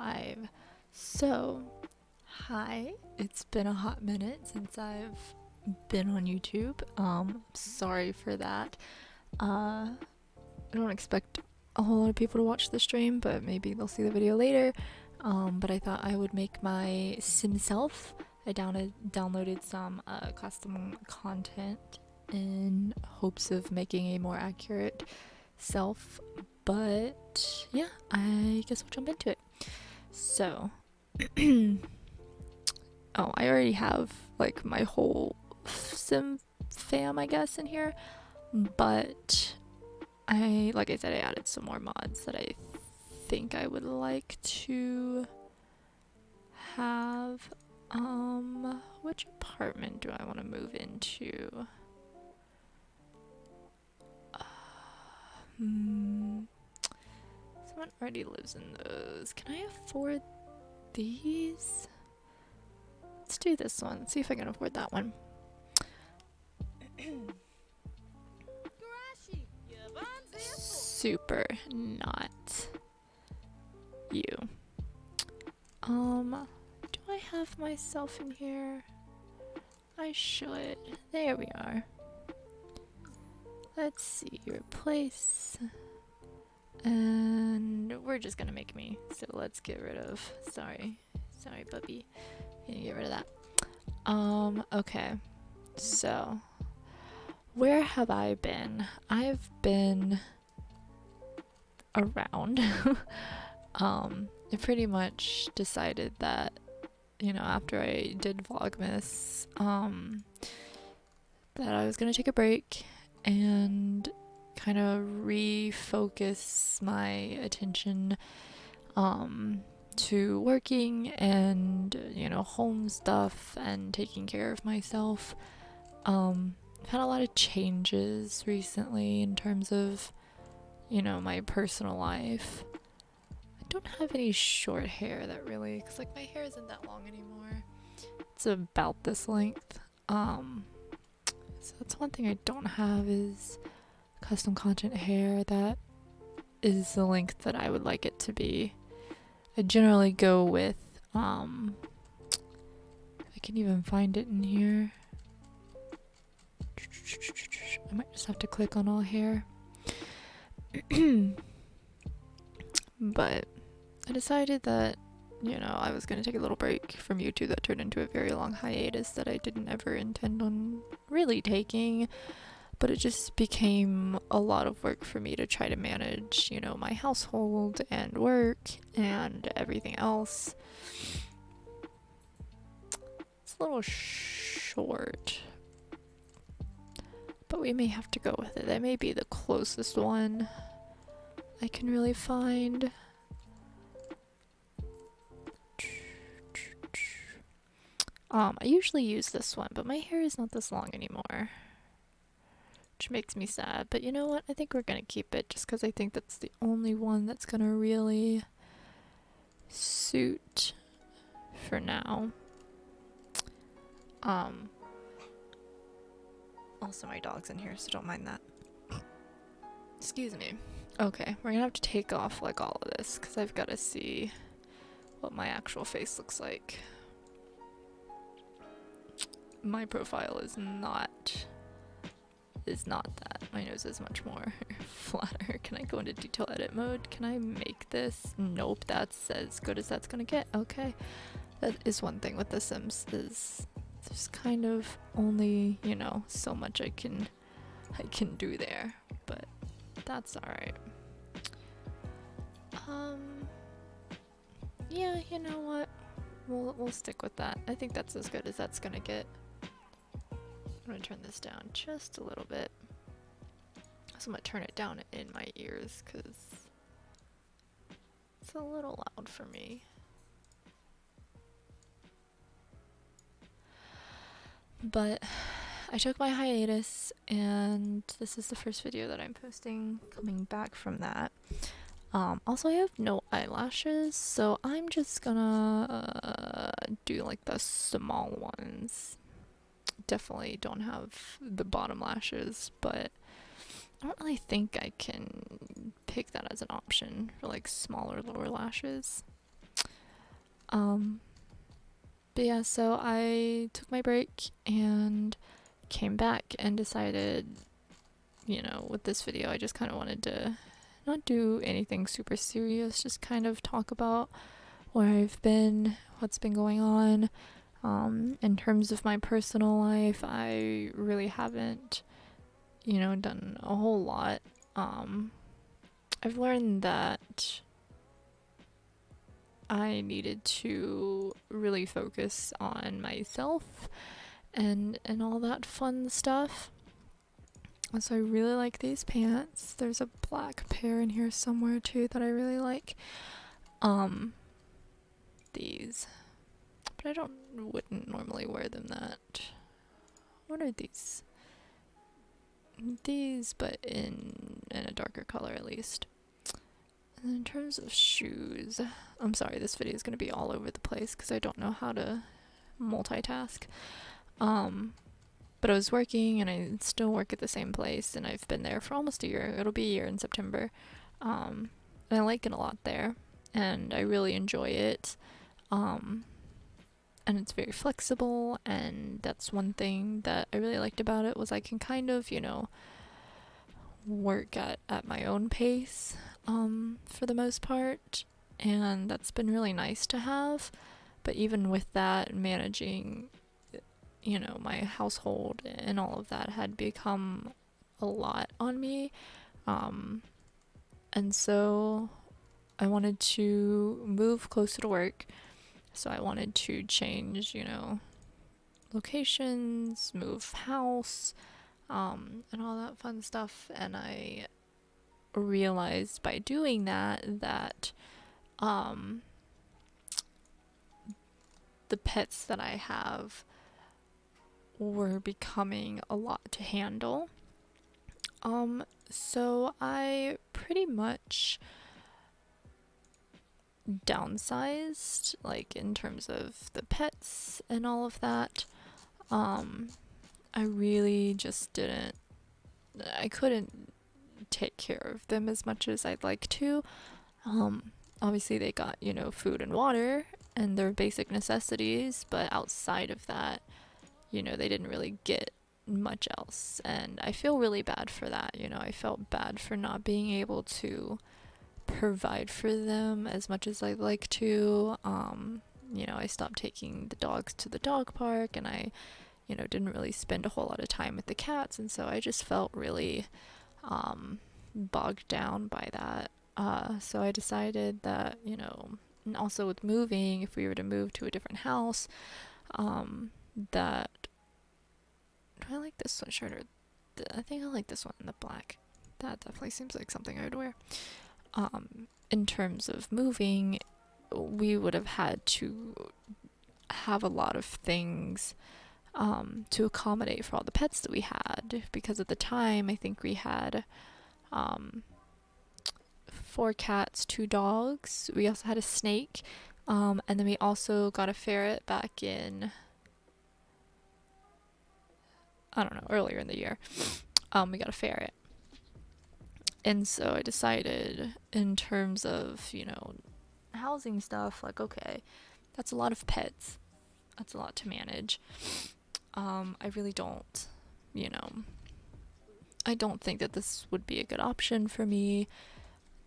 5. So, hi, it's been a hot minute since I've been on YouTube. Sorry for that. I don't expect a whole lot of people to watch the stream, but maybe they'll see the video later. But I thought I would make my sim self. I downloaded some custom content in hopes of making a more accurate self, but yeah, I guess we'll jump into it. So, oh, I already have like my whole sim fam, I guess, in here, but like I said, I added some more mods that I think I would like to have. Which apartment do I want to move into? Someone already lives in those. Can I afford these? Let's do this one. See if I can afford that one. Super not you. Do I have myself in here? I should. There we are. Let's see, replace. And we're just gonna make me, so let's get rid of, sorry, puppy, gonna get rid of that. Okay, so, where have I been? I've been around. I pretty much decided that, you know, after I did Vlogmas, that I was gonna take a break and kind of refocus my attention to working and, you know, home stuff and taking care of myself. I've had a lot of changes recently in terms of, you know, my personal life. I don't have any short hair that really, because like my hair isn't that long anymore. It's about this length. So that's one thing I don't have is custom content hair that is the length that I would like it to be. I generally go with, I can even find it in here. I might just have to click on all hair. But I decided that, you know, I was going to take a little break from YouTube that turned into a very long hiatus that I didn't ever intend on really taking. But it just became a lot of work for me to try to manage, you know, my household and work and everything else. It's a little short, but we may have to go with it. That may be the closest one I can really find. I usually use this one, but my hair is not this long anymore, which makes me sad. But you know what? I think we're gonna keep it just because I think that's the only one that's gonna really suit for now. Also my dog's in here, so don't mind that. Excuse me. Okay, we're gonna have to take off like all of this because I've got to see what my actual face looks like. My profile is not that. My nose is much more flatter. Can I go into detail edit mode? Can I make this? Nope, that's as good as that's gonna get. Okay. That is one thing with The Sims is there's kind of only, you know, so much I can do there, but that's alright. Yeah, you know what? We'll stick with that. I think that's as good as that's gonna get. I'm gonna turn this down just a little bit. So I'm gonna turn it down in my ears because it's a little loud for me. But I took my hiatus and this is the first video that I'm posting coming back from that. Also I have no eyelashes, so I'm just gonna do like the small ones. Definitely don't have the bottom lashes, but I don't really think I can pick that as an option for like smaller lower lashes. Um, but yeah, so I took my break and came back and decided, with this video, I just kind of wanted to not do anything super serious, just kind of talk about where I've been, what's been going on. In terms of my personal life, I really haven't, done a whole lot. I've learned that I needed to really focus on myself and all that fun stuff. So I really like these pants. There's a black pair in here somewhere too that I really like. These. But I wouldn't normally wear them that. What are these? These, but in a darker color at least. And in terms of shoes, I'm sorry, this video is going to be all over the place because I don't know how to multitask. But I was working and I still work at the same place and I've been there for almost a year. It'll be a year in September. And I like it a lot there and I really enjoy it. And it's very flexible, and that's one thing that I really liked about it was I can kind of, work at my own pace for the most part, and that's been really nice to have. But even with that, managing my household and all of that had become a lot on me, and so I wanted to move closer to work, so I wanted to change locations, move house, and all that fun stuff. And I realized by doing that the pets that I have were becoming a lot to handle. So I pretty much downsized, like in terms of the pets and all of that. I really just I couldn't take care of them as much as I'd like to. Obviously they got, food and water and their basic necessities, but outside of that, they didn't really get much else. And I feel really bad for that. I felt bad for not being able to provide for them as much as I'd like to. I stopped taking the dogs to the dog park and I, didn't really spend a whole lot of time with the cats. And so I just felt really bogged down by that. So I decided that, and also with moving, if we were to move to a different house, that do I like this sweatshirt or I think I like this one in the black. That definitely seems like something I would wear. In terms of moving, we would have had to have a lot of things to accommodate for all the pets that we had, because at the time I think we had 4 cats, 2 dogs. We also had a snake, and then we also got a ferret back in, I don't know, earlier in the year. We got a ferret. And so I decided, in terms of, housing stuff, like, okay, that's a lot of pets. That's a lot to manage. I really don't, I don't think that this would be a good option for me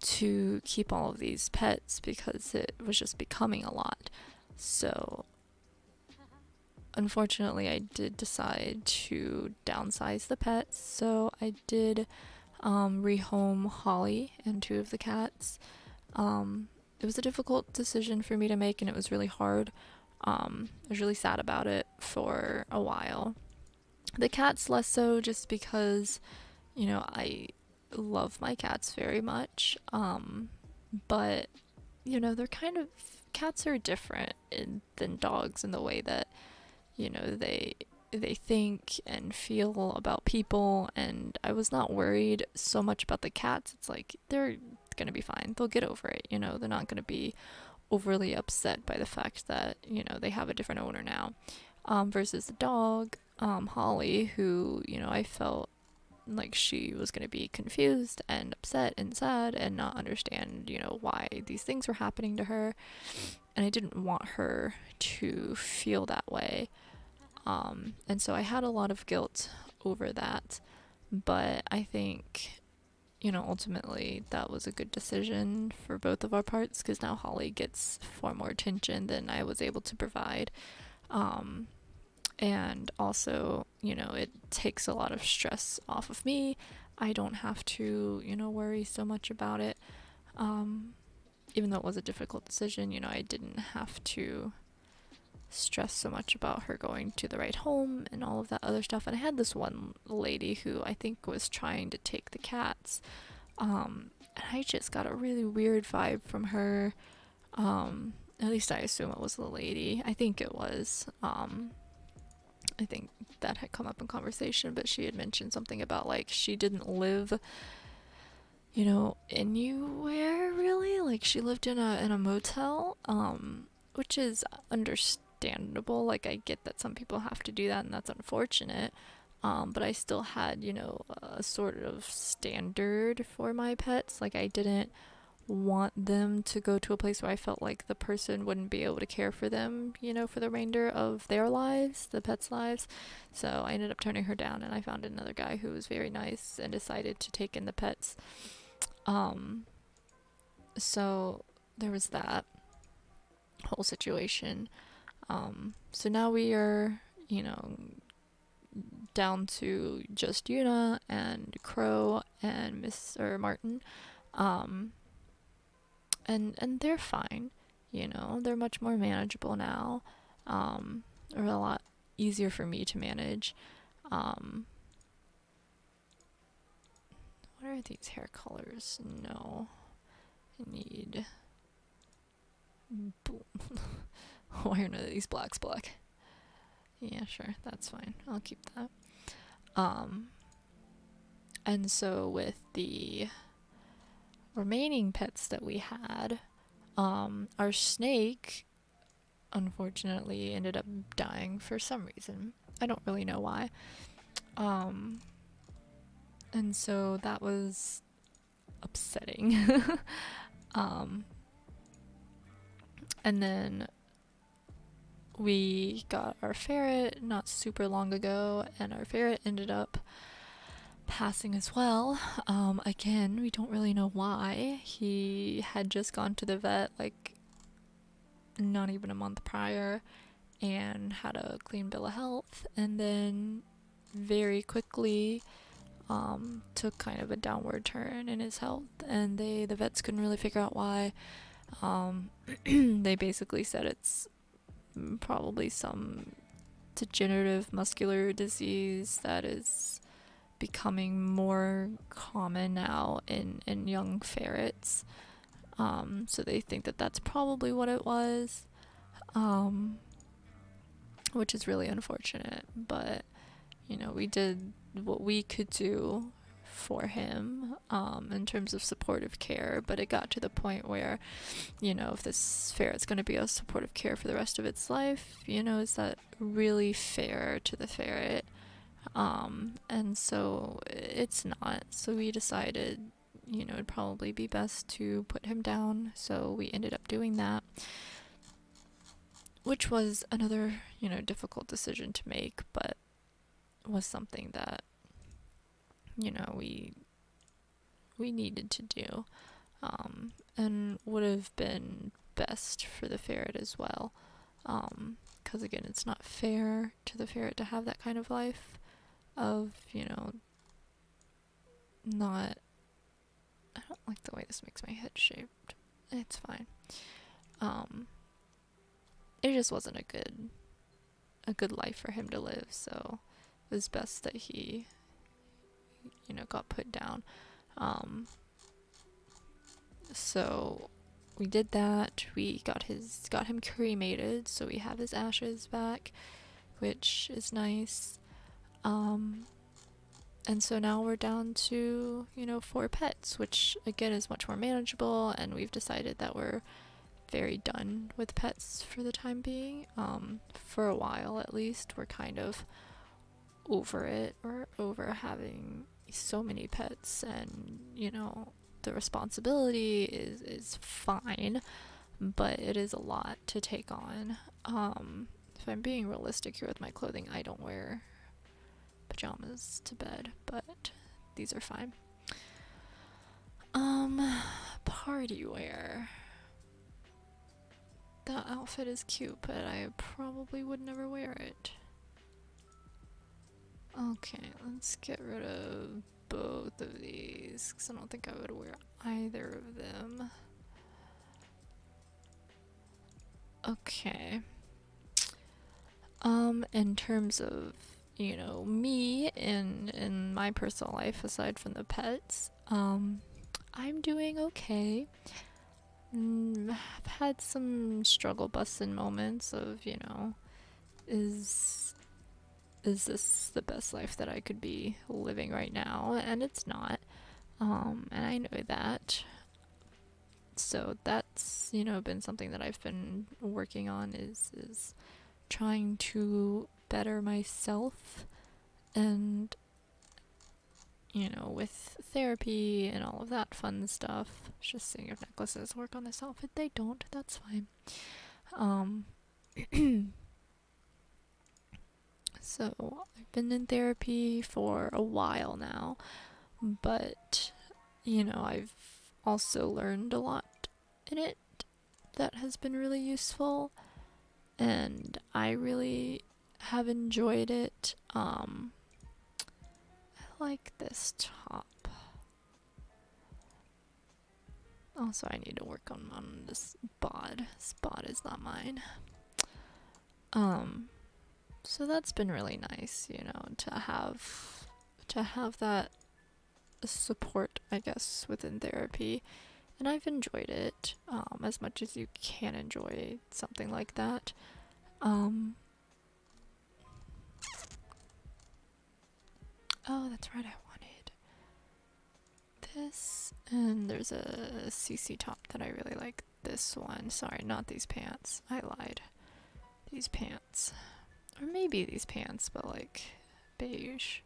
to keep all of these pets because it was just becoming a lot. So unfortunately, I did decide to downsize the pets. So I did rehome Holly and 2 of the cats. It was a difficult decision for me to make and it was really hard. I was really sad about it for a while. The cats less so, just because, I love my cats very much. But, they're kind of, cats are different than dogs in the way that, they think and feel about people, and I was not worried so much about the cats. It's like, they're gonna be fine. They'll get over it, they're not gonna be overly upset by the fact that, they have a different owner now. Versus the dog, Holly, who, I felt like she was going to be confused and upset and sad and not understand, why these things were happening to her. And I didn't want her to feel that way. And so I had a lot of guilt over that. But I think, ultimately that was a good decision for both of our parts, because now Holly gets far more attention than I was able to provide. And also, it takes a lot of stress off of me. I don't have to, worry so much about it. Even though it was a difficult decision, I didn't have to stress so much about her going to the right home and all of that other stuff. And I had this one lady who I think was trying to take the cats. And I just got a really weird vibe from her. At least I assume it was the lady. I think it was. I think that had come up in conversation, but she had mentioned something about like she didn't live, anywhere really. Like she lived in a motel, which is understandable. Like I get that some people have to do that, and that's unfortunate. But I still had, a sort of standard for my pets. Like I didn't want them to go to a place where I felt like the person wouldn't be able to care for them, for the remainder of their lives, the pets' lives. So I ended up turning her down, and I found another guy who was very nice and decided to take in the pets. So there was that whole situation. So now we are, down to just Yuna and Crow and Mr. Martin. And they're fine, they're much more manageable now, or a lot easier for me to manage. What are these hair colors? No, I need why are none of these black? Yeah, sure, that's fine, I'll keep that. And so with the remaining pets that we had, our snake unfortunately ended up dying for some reason. I don't really know why. And so that was upsetting. And then we got our ferret not super long ago, and our ferret ended up passing as well. Again, we don't really know why. He had just gone to the vet like not even a month prior and had a clean bill of health, and then very quickly took kind of a downward turn in his health, and the vets couldn't really figure out why. They basically said it's probably some degenerative muscular disease that is becoming more common now in young ferrets. So they think that that's probably what it was, which is really unfortunate. But, we did what we could do for him in terms of supportive care, but it got to the point where, if this ferret's going to be a supportive care for the rest of its life, is that really fair to the ferret? And so it's not. So we decided, it'd probably be best to put him down. So we ended up doing that, which was another, difficult decision to make, but was something that, we needed to do, and would have been best for the ferret as well. Because again, it's not fair to the ferret to have that kind of life of, not, I don't like the way this makes my head shaped. It's fine. It just wasn't a good life for him to live, so it was best that he, got put down. So we did that. We got him cremated, so we have his ashes back, which is nice. And so now we're down to, 4 pets, which again is much more manageable, and we've decided that we're very done with pets for the time being. For a while at least, we're kind of over it, or over having so many pets, and the responsibility is fine, but it is a lot to take on. If I'm being realistic here with my clothing, I don't wear pajamas to bed, but these are fine. Party wear. That outfit is cute, but I probably would never wear it. Okay, let's get rid of both of these, because I don't think I would wear either of them. Okay. In terms of, me in my personal life, aside from the pets, I'm doing okay. I've had some struggle busting moments of, is this the best life that I could be living right now? And it's not. And I know that. So that's, been something that I've been working on is trying to better myself, and with therapy and all of that fun stuff. Just seeing if necklaces work on this outfit. They don't, that's fine. So I've been in therapy for a while now, but I've also learned a lot in it that has been really useful, and I really have enjoyed it. I like this top. Also, I need to work on this bod. This bod is not mine. So that's been really nice, to have that support, I guess, within therapy. And I've enjoyed it, as much as you can enjoy something like that. Oh, that's right, I wanted this. And there's a CC top that I really like. This one. Sorry, not these pants. I lied. These pants. Or maybe these pants, but like beige.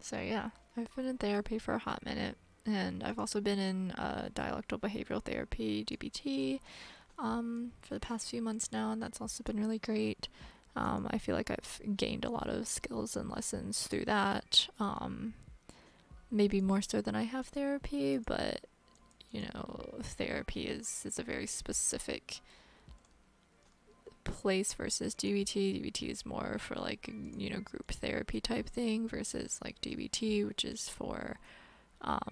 So yeah, I've been in therapy for a hot minute, and I've also been in dialectal behavioral therapy, DBT, for the past few months now, and that's also been really great. I feel like I've gained a lot of skills and lessons through that. Maybe more so than I have therapy, but therapy is a very specific place versus DBT. DBT is more for like, group therapy type thing versus like DBT, which is for, I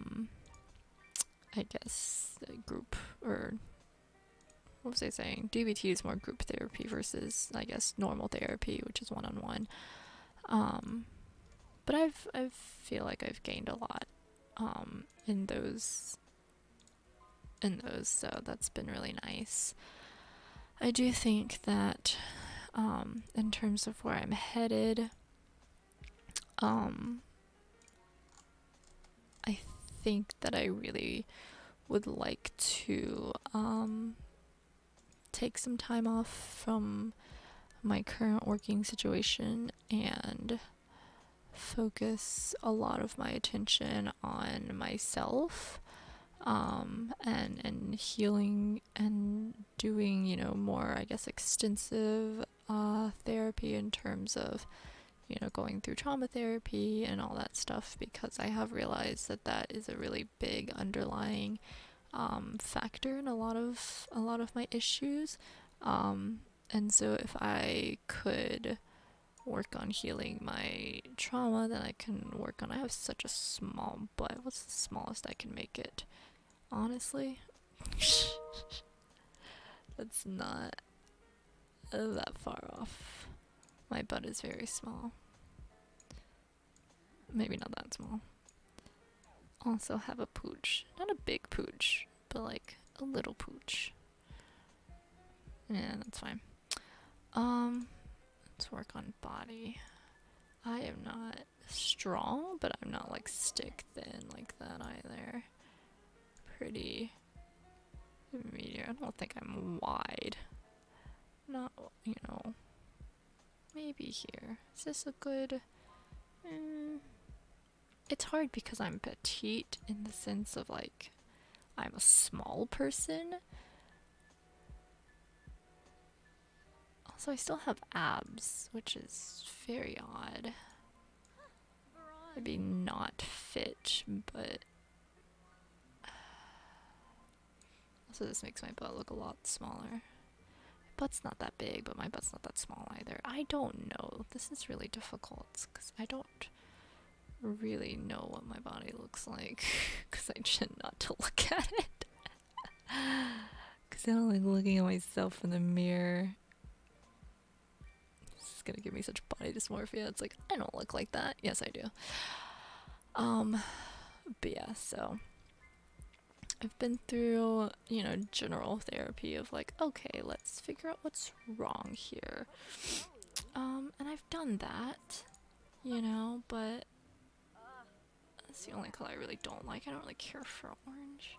guess, group, or what was I saying? DBT is more group therapy versus, I guess, normal therapy, which is one-on-one. But I feel like I've gained a lot, in those, so that's been really nice. I do think that, in terms of where I'm headed, I think that I really would like to, take some time off from my current working situation and focus a lot of my attention on myself, and healing, and doing, more, I guess, extensive therapy in terms of, going through trauma therapy and all that stuff, because I have realized that that is a really big underlying factor in a lot of my issues. And so if I could work on healing my trauma, then I can work on, I have such a small butt. What's the smallest I can make it? Honestly, that's not that far off. My butt is very small. Maybe not that small. Also have a pooch. Not a big pooch, but like a little pooch. Yeah, that's fine. Let's work on body. I am not strong, but I'm not like stick thin like that either. Pretty medium. I don't think I'm wide. Not, maybe here. Is this a good... It's hard because I'm petite in the sense of like, I'm a small person. Also, I still have abs, which is very odd. Maybe not fit, but... Also, this makes my butt look a lot smaller. My butt's not that big, but my butt's not that small either. I don't know. This is really difficult, because I don't really know what my body looks like, because I tend not to look at it. Because I don't like looking at myself in the mirror. This is gonna give me such body dysmorphia. It's like, I don't look like that. Yes, I do. But yeah, so I've been through, you know, general therapy of like, okay, let's figure out what's wrong here. And I've done that, you know, but that's the only color I really don't like. I don't really care for orange.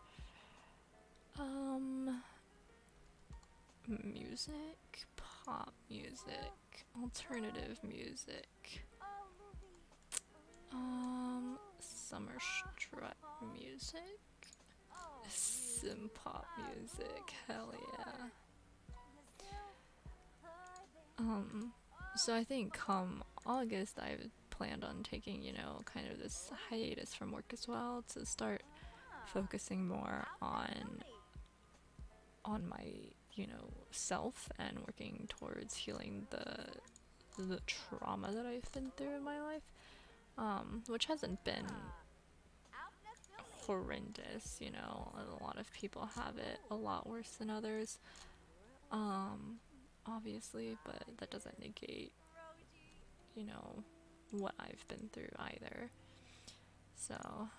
Music, pop music, alternative music, summer strut music, sim pop music, hell yeah. So I think come August I've planned on taking, you know, kind of this hiatus from work as well to start focusing more on my, you know, self and working towards healing the trauma that I've been through in my life, which hasn't been horrendous, you know. A lot of people have it a lot worse than others, obviously, but that doesn't negate, you know, what I've been through either. So,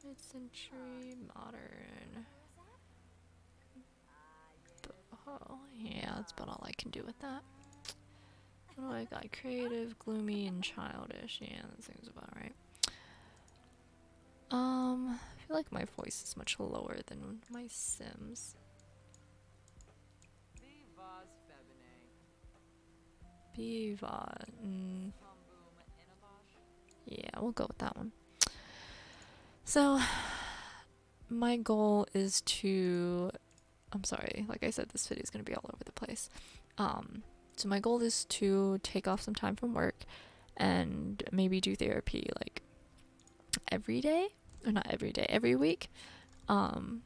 mid-century, modern. Oh, yeah, that's about all I can do with that. What do I got? Creative, gloomy, and childish. Yeah, that seems about right. I feel like my voice is much lower than my Sims. Biva. Yeah, we'll go with that one. So, my goal is to... I'm sorry, like I said, this video is going to be all over the place. So my goal is to take off some time from work and maybe do therapy like every day, or not every day, every week. Hot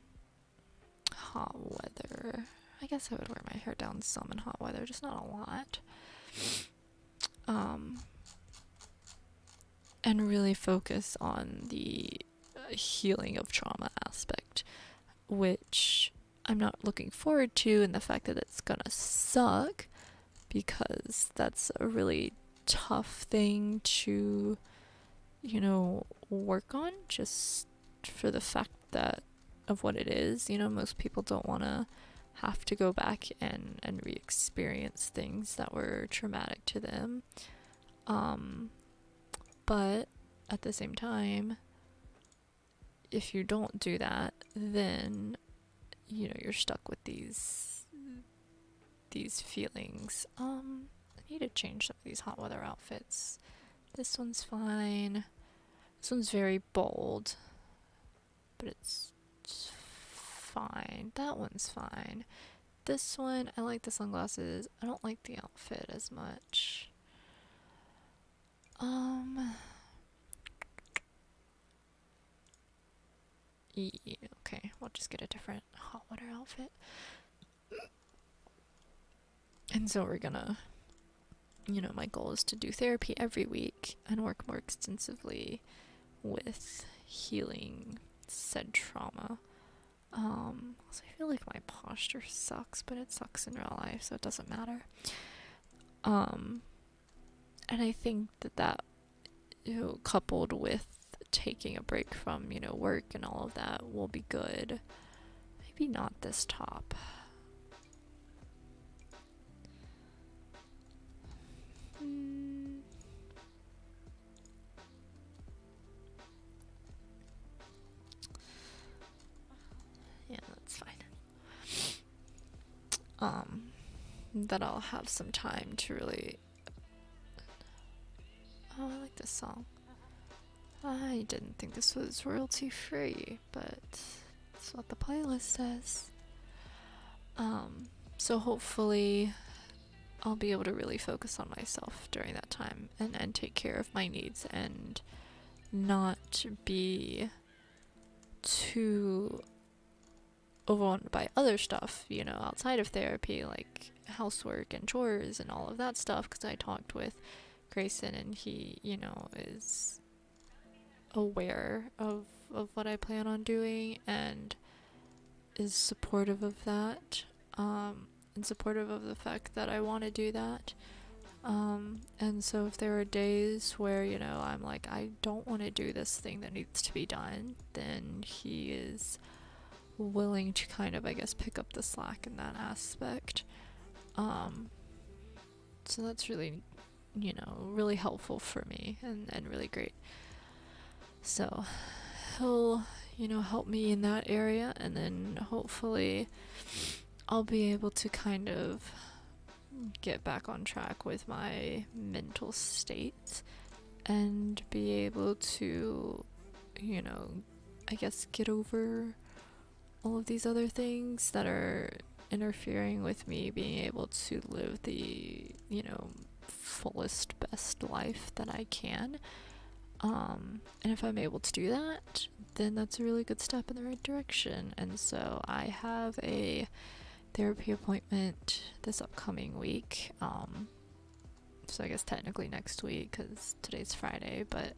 weather. I guess I would wear my hair down some in hot weather, just not a lot. And really focus on the healing of trauma aspect, which I'm not looking forward to, and the fact that it's gonna suck, because that's a really tough thing to, you know, work on, just for the fact that of what it is. You know, most people don't want to have to go back and re-experience things that were traumatic to them. But at the same time, if you don't do that, then, you know, you're stuck with these feelings. I need to change some of these hot weather outfits. This one's fine. This one's very bold, but it's fine. That one's fine. This one, I like the sunglasses. I don't like the outfit as much. Yeah, okay, we'll just get a different hot water outfit. And so we're gonna, you know, my goal is to do therapy every week and work more extensively with healing said trauma. So I feel like my posture sucks, but it sucks in real life, so it doesn't matter. And I think that, you know, coupled with taking a break from, you know, work and all of that will be good. Maybe not this top. Yeah, that's fine. That I'll have some time to really Oh, I like this song. I didn't think this was royalty free, but that's what the playlist says. So hopefully I'll be able to really focus on myself during that time and take care of my needs and not be too overwhelmed by other stuff, you know, outside of therapy, like housework and chores and all of that stuff. Because I talked with Grayson and he, you know, is aware of what I plan on doing and is supportive of that, and supportive of the fact that I want to do that. And so if there are days where, you know, I'm like, I don't want to do this thing that needs to be done, then he is willing to kind of, I guess, pick up the slack in that aspect. So that's really, you know, really helpful for me and really great. So he'll, you know, help me in that area, and then hopefully I'll be able to kind of get back on track with my mental state and be able to, you know, I guess get over all of these other things that are interfering with me being able to live the, you know, fullest, best life that I can. And if I'm able to do that, then that's a really good step in the right direction. And so I have a therapy appointment this upcoming week. So I guess technically next week because today's Friday, but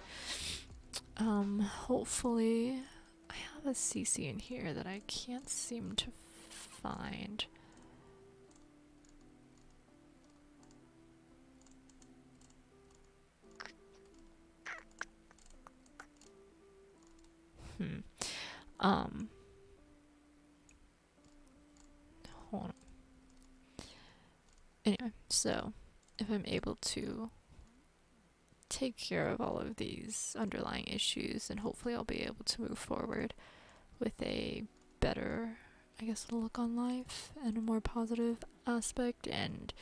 hopefully I have a CC in here that I can't seem to find. Hold on. Anyway, so if I'm able to take care of all of these underlying issues, then hopefully I'll be able to move forward with a better, I guess, look on life and a more positive aspect, and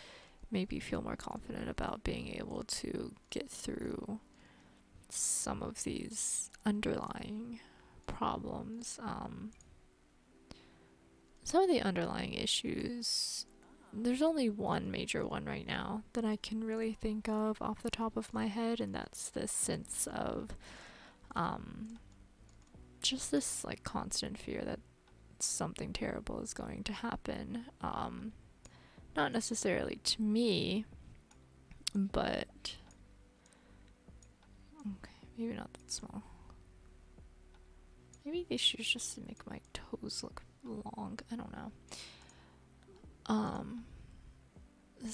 maybe feel more confident about being able to get through some of these underlying problems. Some of the underlying issues, there's only one major one right now that I can really think of off the top of my head, and that's this sense of just this like constant fear that something terrible is going to happen. Not necessarily to me, but okay, maybe not that small. Maybe these shoes just make my toes look long. I don't know.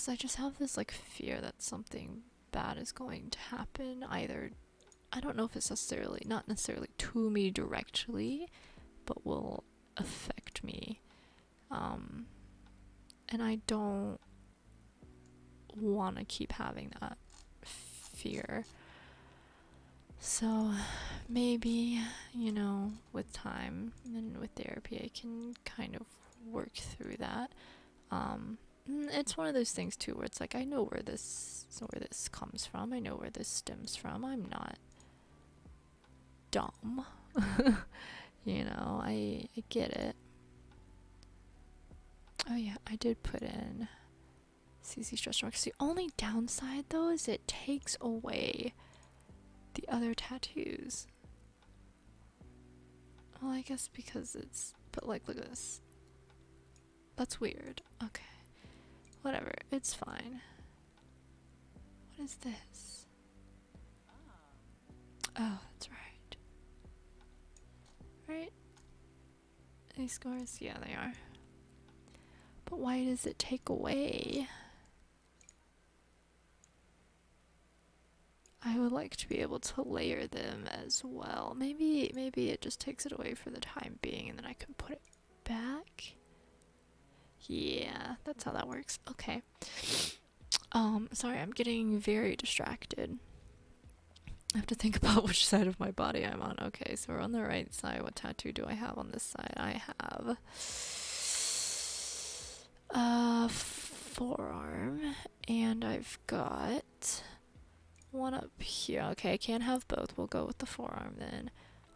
I just have this like fear that something bad is going to happen. Either, I don't know if it's not necessarily to me directly, but will affect me. And I don't want to keep having that fear. So maybe, you know, with time and with therapy, I can kind of work through that. It's one of those things too where it's like I know where this comes from. I know where this stems from. I'm not dumb. You know, I get it. Oh yeah, I did put in CC stretch marks. The only downside though is it takes away the other tattoos. Well, I guess because it's, but like look at this. That's weird. Okay. Whatever, it's fine. What is this? Oh, that's right. Right? These scars? Yeah, they are. But why does it take away? I would like to be able to layer them as well. Maybe it just takes it away for the time being and then I can put it back. Yeah, that's how that works. Okay. Sorry, I'm getting very distracted. I have to think about which side of my body I'm on. Okay, so we're on the right side. What tattoo do I have on this side? I have a forearm, and I've got one up here. Okay, I can't have both. We'll go with the forearm then.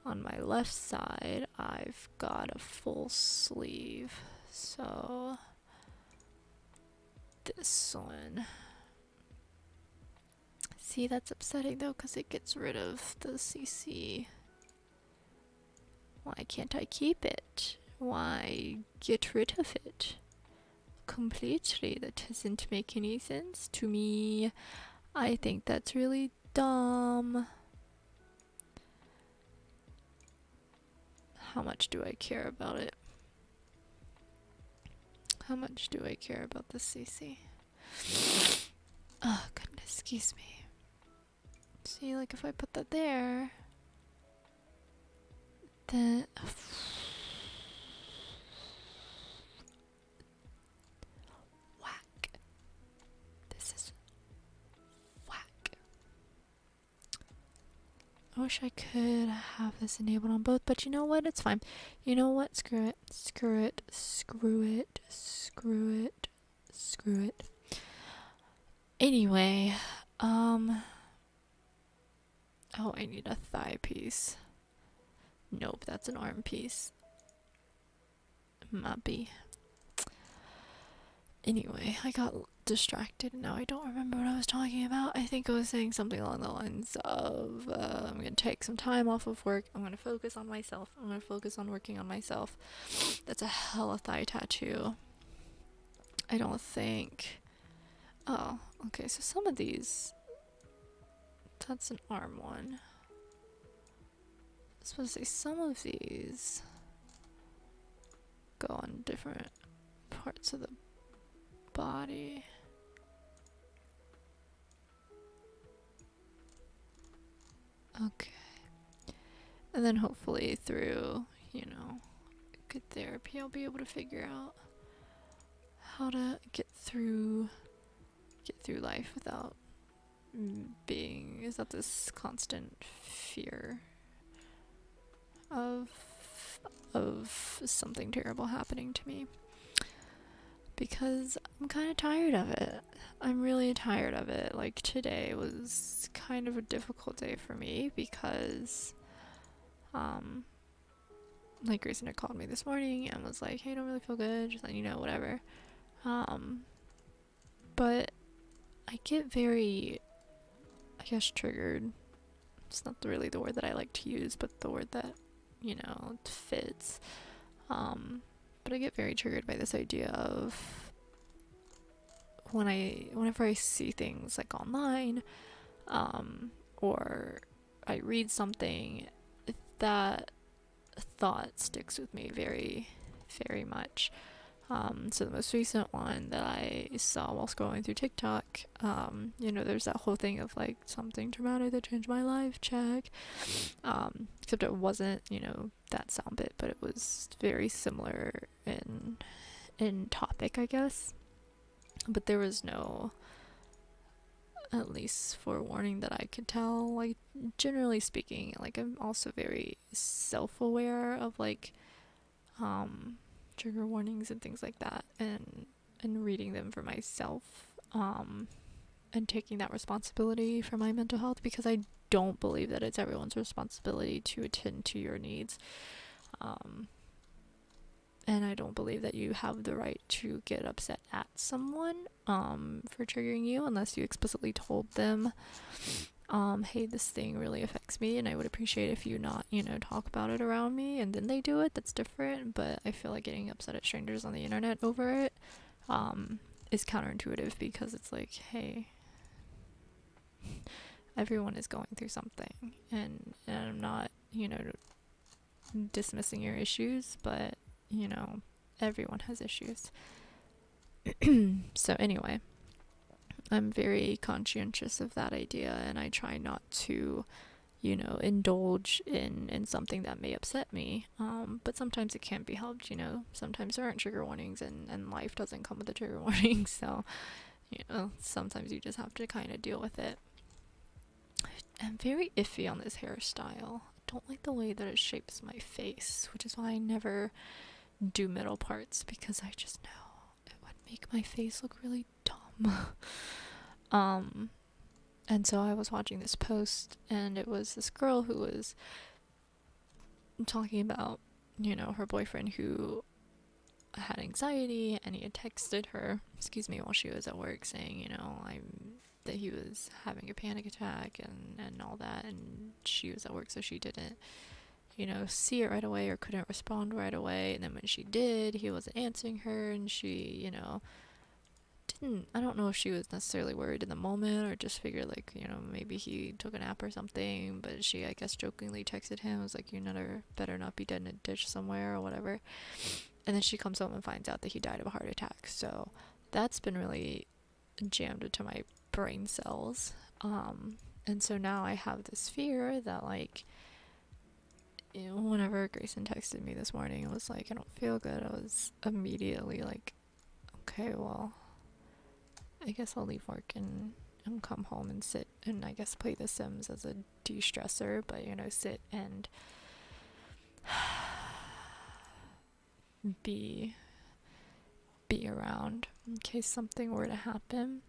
On my left side, I've got a full sleeve. So this one. See, that's upsetting though, because it gets rid of the CC. Why can't I keep it? Why get rid of it completely? That doesn't make any sense to me. I think that's really dumb. How much do I care about it? How much do I care about the CC? Oh, goodness, excuse me. See, like if I put that there, then whack. This is whack. I wish I could have this enabled on both, but you know what? It's fine. You know what? Screw it. Screw it. Screw it. Screw it. Screw it. Anyway, oh, I need a thigh piece. Nope, that's an arm piece. Maybe. Anyway, I got distracted and now I don't remember what I was talking about. I think I was saying something along the lines of I'm gonna take some time off of work. I'm gonna focus on myself. I'm gonna focus on working on myself. That's a hella thigh tattoo. I don't think. Oh, okay, so some of these. That's an arm one. I was supposed to say some of these go on different parts of the body. Okay. And then hopefully through, you know, good therapy, I'll be able to figure out how to get through life without is that this constant fear of something terrible happening to me, because I'm kind of tired of it. I'm really tired of it. Like today was kind of a difficult day for me because like Grayson had called me this morning and was like, hey, I don't really feel good, just letting you know, whatever. But I get very, I guess, triggered. It's not really the word that I like to use, but the word that, you know, fits. But I get very triggered by this idea of whenever I see things like online, or I read something, that thought sticks with me very, very much. So the most recent one that I saw while scrolling through TikTok, you know, there's that whole thing of like something traumatic that changed my life, check. Except it wasn't, you know, that sound bit, but it was very similar in topic, I guess. But there was no, at least forewarning that I could tell. Like, generally speaking, like I'm also very self-aware of like trigger warnings and things like that, and reading them for myself, and taking that responsibility for my mental health, because I don't believe that it's everyone's responsibility to attend to your needs, and I don't believe that you have the right to get upset at someone for triggering you unless you explicitly told them, hey, this thing really affects me and I would appreciate if you not, you know, talk about it around me, and then they do it. That's different. But I feel like getting upset at strangers on the internet over it is counterintuitive, because it's like, hey, everyone is going through something, and I'm not, you know, dismissing your issues, but, you know, everyone has issues. So anyway, I'm very conscientious of that idea, and I try not to, you know, indulge in something that may upset me. But sometimes it can't be helped, you know. Sometimes there aren't trigger warnings, and life doesn't come with a trigger warning. So, you know, sometimes you just have to kind of deal with it. I'm very iffy on this hairstyle. I don't like the way that it shapes my face, which is why I never do middle parts, because I just know it would make my face look really dumb. And so I was watching this post, and it was this girl who was talking about, you know, her boyfriend who had anxiety, and he had texted her, excuse me, while she was at work saying, you know, that he was having a panic attack and all that, and she was at work, so she didn't, you know, see it right away or couldn't respond right away. And then when she did, he wasn't answering her, and she, you know, didn't, I don't know if she was necessarily worried in the moment or just figured, like, you know, maybe he took a nap or something, but she, I guess, jokingly texted him, was like, you better not be dead in a ditch somewhere or whatever. And then she comes home and finds out that he died of a heart attack. So that's been really jammed into my brain cells. And so now I have this fear that, like, you know, whenever Grayson texted me this morning, it was like, I don't feel good, I was immediately like, okay, well, I guess I'll leave work and come home and sit and I guess play The Sims as a de-stressor, but, you know, sit and be around in case something were to happen.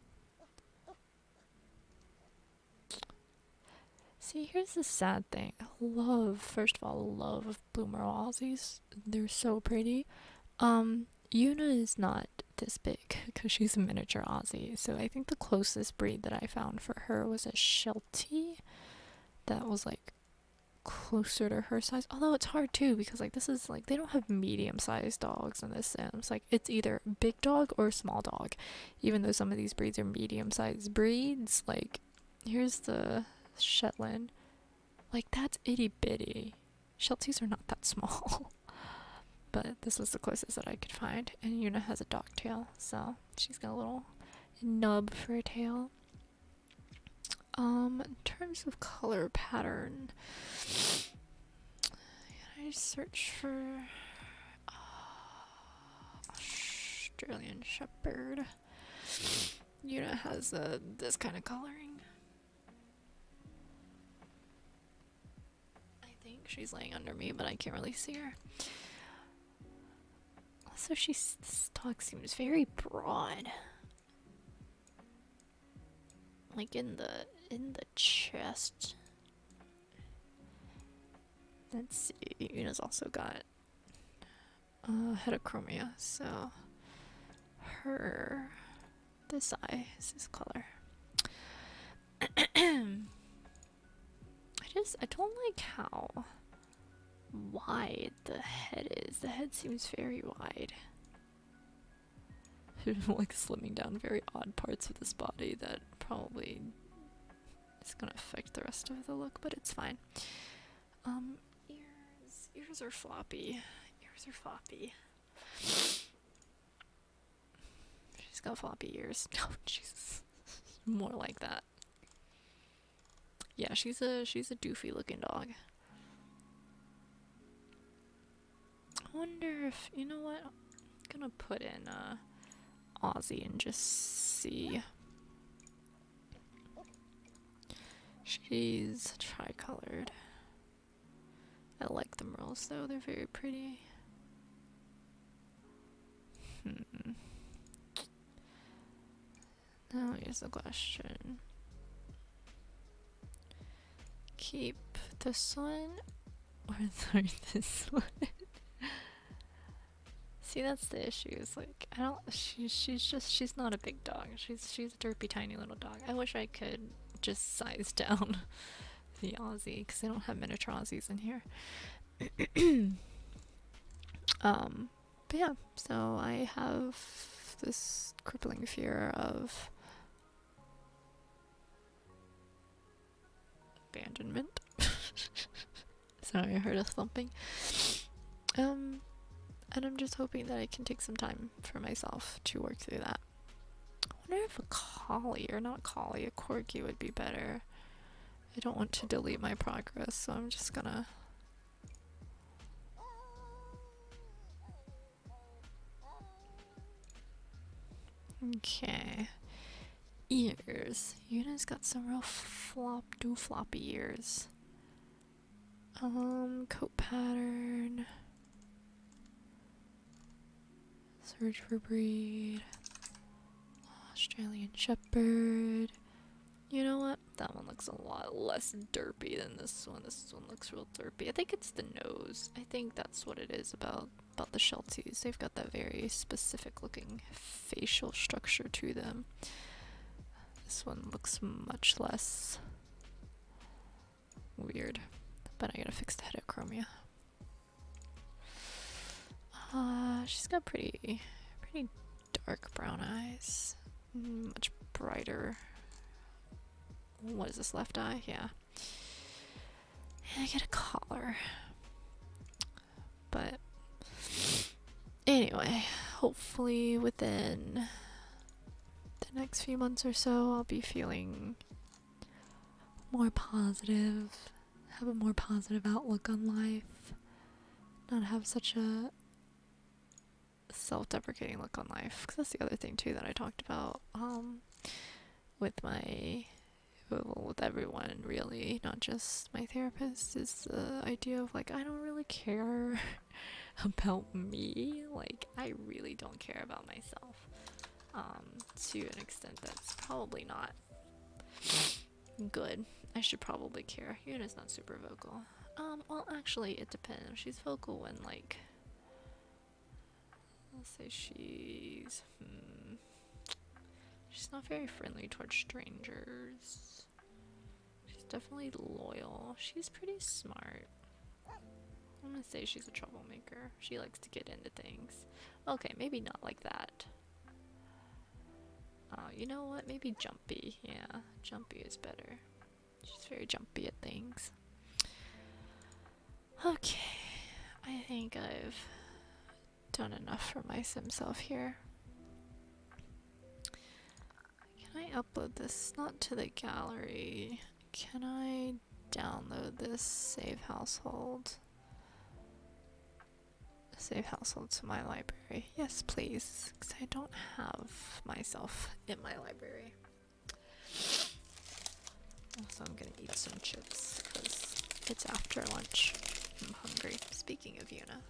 See, here's the sad thing. First of all, love bloomer Aussies. They're so pretty. Yuna is not this big because she's a miniature Aussie. So I think the closest breed that I found for her was a Sheltie that was like closer to her size. Although it's hard too because like this is like they don't have medium-sized dogs in The Sims. Like it's either big dog or small dog. Even though some of these breeds are medium-sized breeds, like here's the Shetland. Like that's itty bitty. Shelties are not that small. But this was the closest that I could find. And Yuna has a dog tail, so she's got a little nub for a tail. In terms of color pattern, I search for Australian Shepherd. Yuna has this kind of coloring. I think she's laying under me, but I can't really see her. Also, this dog seems very broad. Like in the chest. Let's see. Yuna's also got heterochromia, so this eye is this color. I don't like how wide the head is. The head seems very wide. Like slimming down very odd parts of this body that probably is gonna affect the rest of the look, but it's fine. Ears are floppy. Ears are floppy. She's got floppy ears. Oh, Jesus. More like that. Yeah, she's a doofy looking dog. I wonder if, you know what? I'm gonna put in Aussie and just see. She's tricolored. I like the merles though, they're very pretty. Now here's the question. Keep this one or throw this one? See, that's the issue. Is like she's not a big dog. She's a derpy tiny little dog. I wish I could just size down the Aussie because they don't have miniature Aussies in here. But yeah, so I have this crippling fear of abandonment. Sorry, I heard a thumping. And I'm just hoping that I can take some time for myself to work through that. I wonder if a collie, or not collie, a corgi would be better. I don't want to delete my progress, so I'm just gonna... Okay. Ears. Yuna's got some real floppy ears. Coat pattern. Search for breed. Australian Shepherd. You know what? That one looks a lot less derpy than this one. This one looks real derpy. I think it's the nose. I think that's what it is about the Shelties. They've got that very specific looking facial structure to them. This one looks much less weird. But I gotta fix the heterochromia. She's got pretty dark brown eyes. Much brighter. What is this, left eye? Yeah. And I get a collar. But anyway, hopefully within the next few months or so, I'll be feeling more positive, have a more positive outlook on life, not have such a self-deprecating look on life. Because that's the other thing too that I talked about with with everyone, really, not just my therapist, is the idea of like, I don't really care about me. Like, I really don't care about myself. To an extent that's probably not good. I should probably care. Yuna's not super vocal. Well, actually, it depends. She's vocal when, like, let's say she's not very friendly towards strangers. She's definitely loyal. She's pretty smart. I'm gonna say she's a troublemaker. She likes to get into things. Okay, maybe not like that. You know what? Maybe jumpy. Yeah, jumpy is better. She's very jumpy at things. Okay, I think I've done enough for my sim self here. Can I upload this? Not to the gallery. Can I download this save household? Save household to my library. Yes, please, because I don't have myself in my library. Also, I'm gonna eat some chips because it's after lunch. I'm hungry. Speaking of Yuna,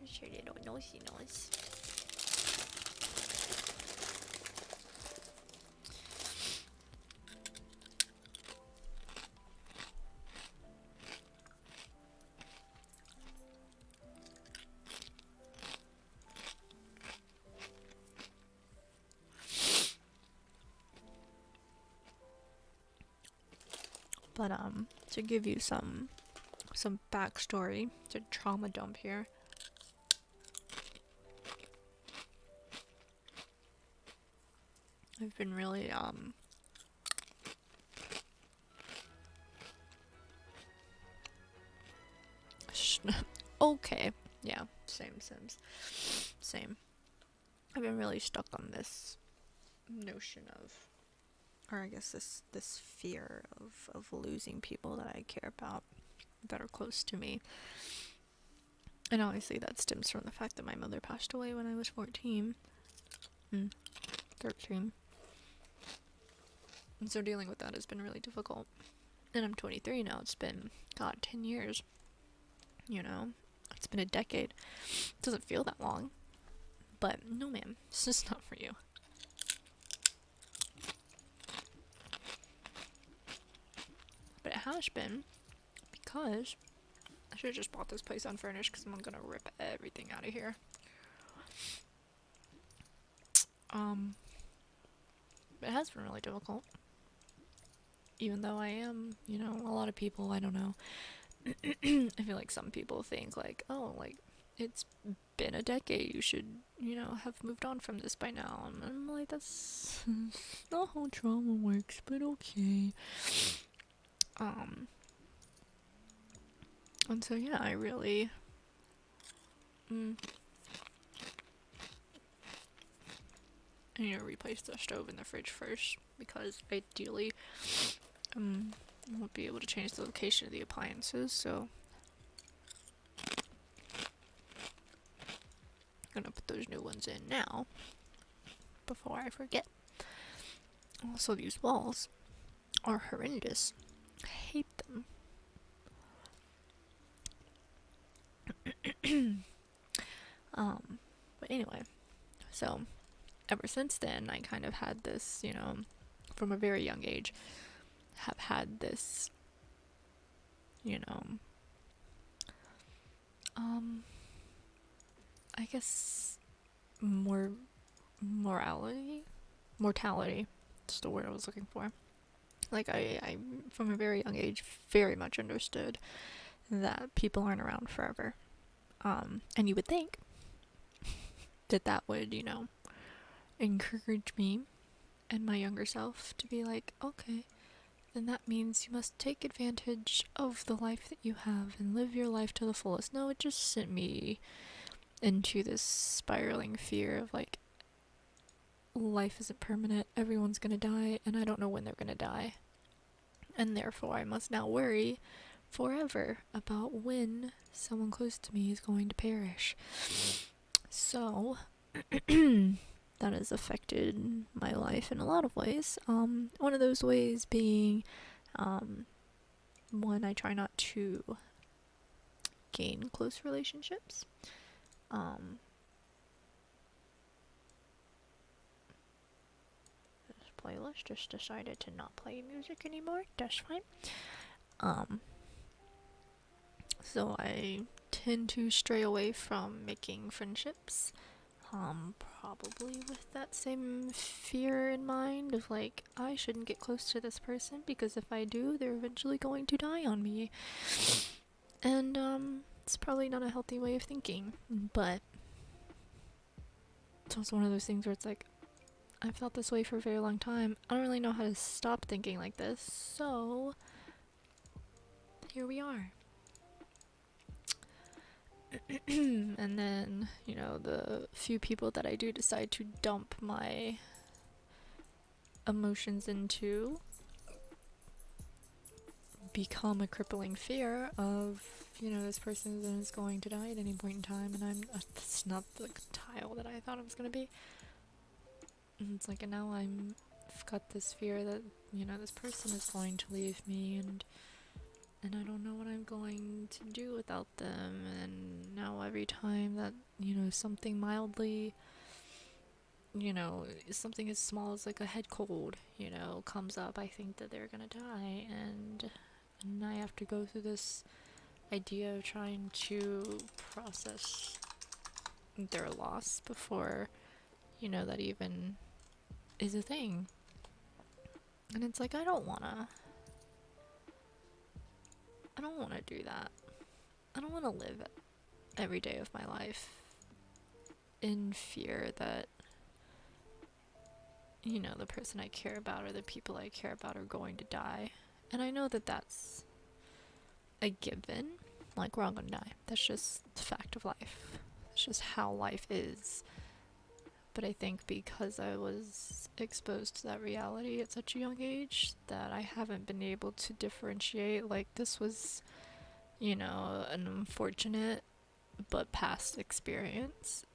I'm sure they don't know she knows. But to give you some backstory to trauma dump here. I've been really okay, yeah, same Sims, same. I've been really stuck on this notion of, or I guess this fear of losing people that I care about, that are close to me. And obviously that stems from the fact that my mother passed away when I was 13. And so dealing with that has been really difficult. And I'm 23 now. It's been, God, 10 years. You know? It's been a decade. It doesn't feel that long. But no, ma'am. It's just not for you. But it has been because I should have just bought this place unfurnished because I'm gonna rip everything out of here. It has been really difficult. Even though I am, you know, a lot of people, I don't know. I feel like some people think like, oh, like, it's been a decade, you should, you know, have moved on from this by now. And I'm like, that's not how trauma works, but okay. And so yeah, I really I need to replace the stove and the fridge first, because ideally I won't be able to change the location of the appliances, so I'm gonna put those new ones in now before I forget. Also, these walls are horrendous. I hate them. But anyway, so ever since then I kind of had this, you know, from a very young age, have had this, you know, I guess mortality, that's the word I was looking for. Like I from a very young age very much understood that people aren't around forever. And you would think that would, encourage me and my younger self to be like, okay, then that means you must take advantage of the life that you have and live your life to the fullest. No, it just sent me into this spiraling fear of like, life isn't permanent, everyone's gonna die, and I don't know when they're gonna die. And therefore, I must now worry forever about when someone close to me is going to perish. So, that has affected my life in a lot of ways. One of those ways being, one, I try not to gain close relationships. This playlist just decided to not play music anymore. That's fine. So I tend to stray away from making friendships. Probably with that same fear in mind of like, I shouldn't get close to this person because if I do, they're eventually going to die on me. And, it's probably not a healthy way of thinking, but it's also one of those things where it's like, I've felt this way for a very long time. I don't really know how to stop thinking like this, so here we are. And then, the few people that I do decide to dump my emotions into become a crippling fear of, this person is going to die at any point in time, and that's not the tile that I thought it was going to be. And it's like, and now I've got this fear that, this person is going to leave me, and I don't know what I'm going to do without them. And now every time that, something mildly, something as small as like a head cold, comes up, I think that they're gonna die, and I have to go through this idea of trying to process their loss before, that even is a thing. And it's like, I don't wanna do that. I don't wanna live every day of my life in fear that, the person I care about or the people I care about are going to die. And I know that that's a given. Like, we're all gonna die. That's just the fact of life. It's just how life is. But I think because I was exposed to that reality at such a young age that I haven't been able to differentiate, like, this was, an unfortunate but past experience,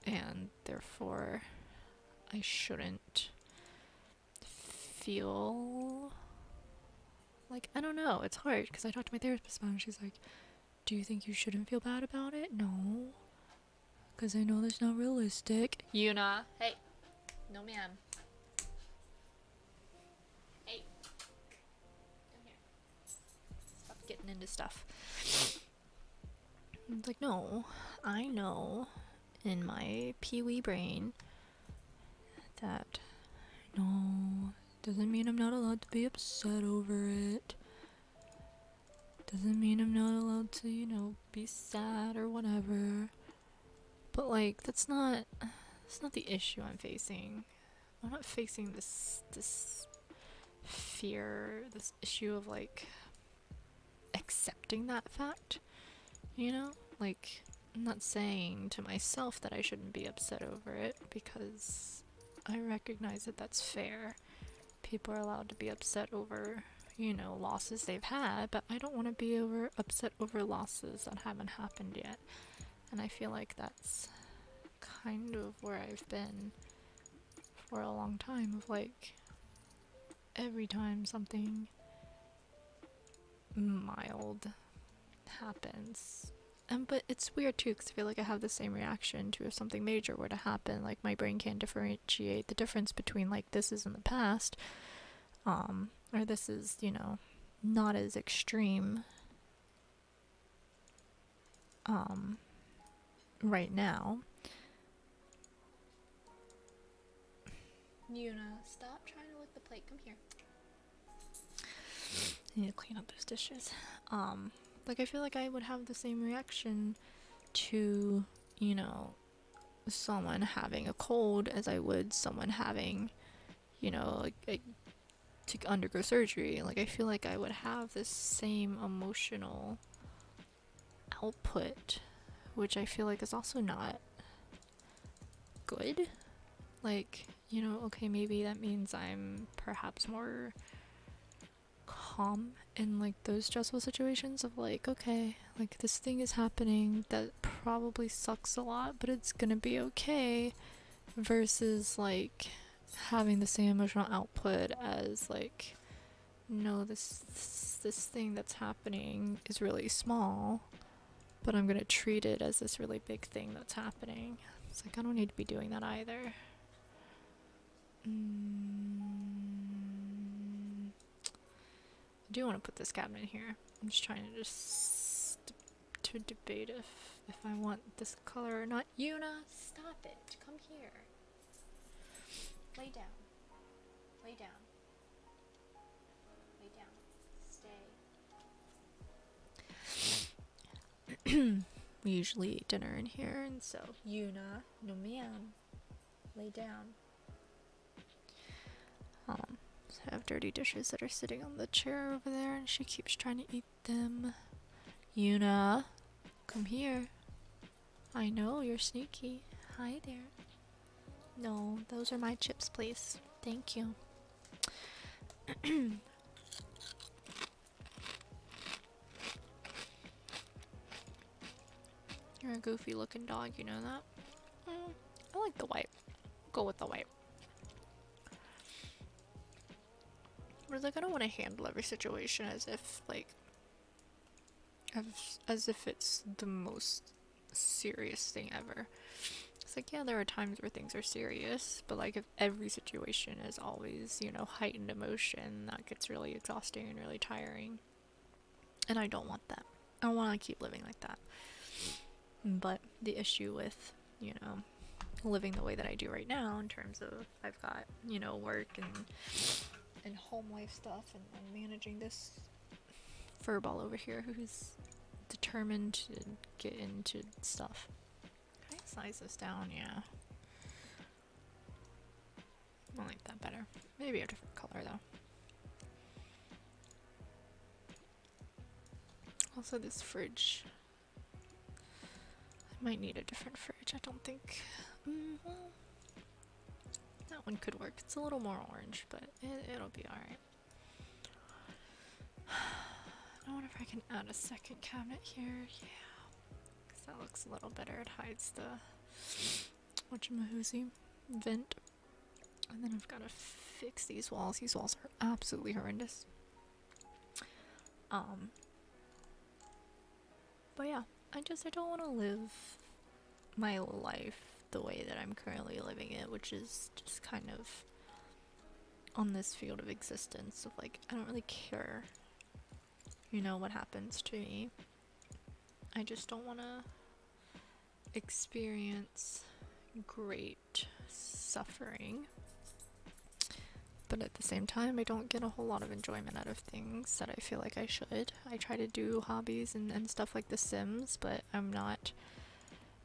and therefore I shouldn't feel like, I don't know, it's hard because I talked to my therapist about it and she's like, do you think you shouldn't feel bad about it? No, because I know that's not realistic. Yuna, hey, no ma'am. Hey, come here. Stop getting into stuff. It's like, no, I know in my pee-wee brain that, no, doesn't mean I'm not allowed to be upset over it. Doesn't mean I'm not allowed to, be sad or whatever. But like, that's not the issue I'm facing. I'm not facing this fear, this issue of like accepting that fact. Like, I'm not saying to myself that I shouldn't be upset over it because I recognize that that's fair. People are allowed to be upset over, losses they've had, but I don't want to be upset over losses that haven't happened yet. And I feel like that's kind of where I've been for a long time, of like, every time something mild happens. But it's weird too, because I feel like I have the same reaction to if something major were to happen. Like, my brain can't differentiate the difference between like, this is in the past or this is, you know, not as extreme, right now. Yuna, stop trying to lick the plate. Come here. I need to clean up those dishes. Like I feel like I would have the same reaction to, you know, someone having a cold as I would someone having, you know, like to undergo surgery. Like I feel like I would have this same emotional output, which I feel like is also not good. Like, you know, okay, maybe that means I'm perhaps more calm in like those stressful situations of like, okay, like this thing is happening that probably sucks a lot, but it's gonna be okay, versus like having the same emotional output as like, no, this thing that's happening is really small, but I'm gonna treat it as this really big thing that's happening. It's like I don't need to be doing that either. I do want to put this cabinet here. I'm just trying to to debate if I want this color or not. Yuna, stop it. Come here. Lay down. Lay down. Lay down. Stay. We usually eat dinner in here, and so Yuna, no ma'am. Lay down. So I have dirty dishes that are sitting on the chair over there, and she keeps trying to eat them. Yuna, come here. I know, you're sneaky. Hi there. No, those are my chips, please. Thank you. You're a goofy looking dog, you know that? I like the white. Go with the white. But like, I don't want to handle every situation as if, like, as if it's the most serious thing ever. It's like, yeah, there are times where things are serious, but like if every situation is always, you know, heightened emotion, that gets really exhausting and really tiring. And I don't want that. I don't want to keep living like that. But the issue with, you know, living the way that I do right now, in terms of I've got, you know, work and home life stuff, and managing this furball over here who's determined to get into stuff. Can I size this down? Yeah. I like that better. Maybe a different color though. Also, this fridge. I might need a different fridge. I don't think. Well, that one could work. It's a little more orange, but it'll be alright. I wonder if I can add a second cabinet here. Yeah. Because that looks a little better. It hides the whatchamahoozy vent. And then I've got to fix these walls. These walls are absolutely horrendous. But yeah, I don't want to live my life the way that I'm currently living it, which is just kind of on this field of existence of like, I don't really care, you know, what happens to me. I just don't want to experience great suffering. But at the same time, I don't get a whole lot of enjoyment out of things that I feel like I should. I try to do hobbies and stuff like The Sims, but I'm not,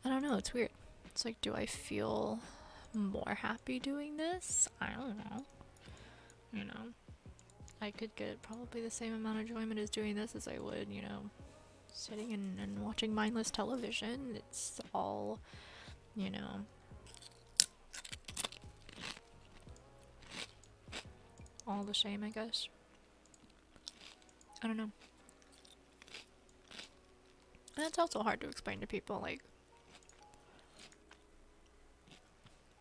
I don't know, it's weird. It's like, do I feel more happy doing this? I don't know. You know, I could get probably the same amount of enjoyment as doing this as I would, you know, sitting and watching mindless television. It's all, you know, all the same, I guess. I don't know. And it's also hard to explain to people, like,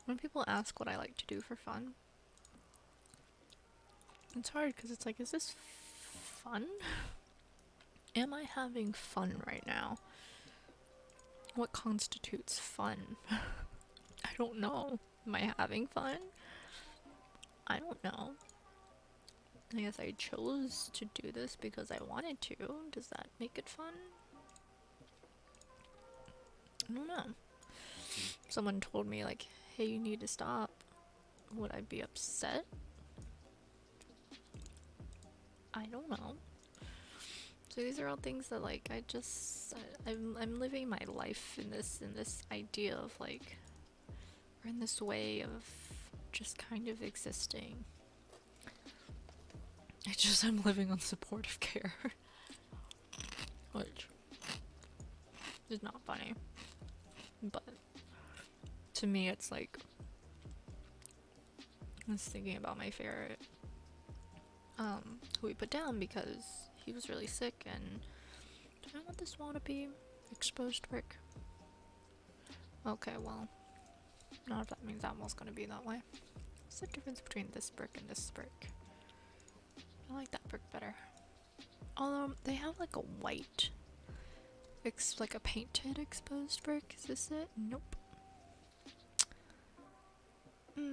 when people ask what I like to do for fun, it's hard because it's like, is this fun? Am I having fun right now? What constitutes fun? I don't know. Am I having fun? I don't know. I guess I chose to do this because I wanted to. Does that make it fun? I don't know. Someone told me like, hey, you need to stop. Would I be upset? I don't know. So these are all things that like I'm living my life in this idea of like, or in this way of just kind of existing. I'm living on supportive care. Which is not funny. But to me it's like, I was thinking about my favorite who we put down because he was really sick, and do I want this wall to be exposed brick? Okay, well, not if that means that wall's gonna be that way. What's the difference between this brick and this brick? I like that brick better. Although they have like a white, like a painted exposed brick. Is this it? Nope. Maybe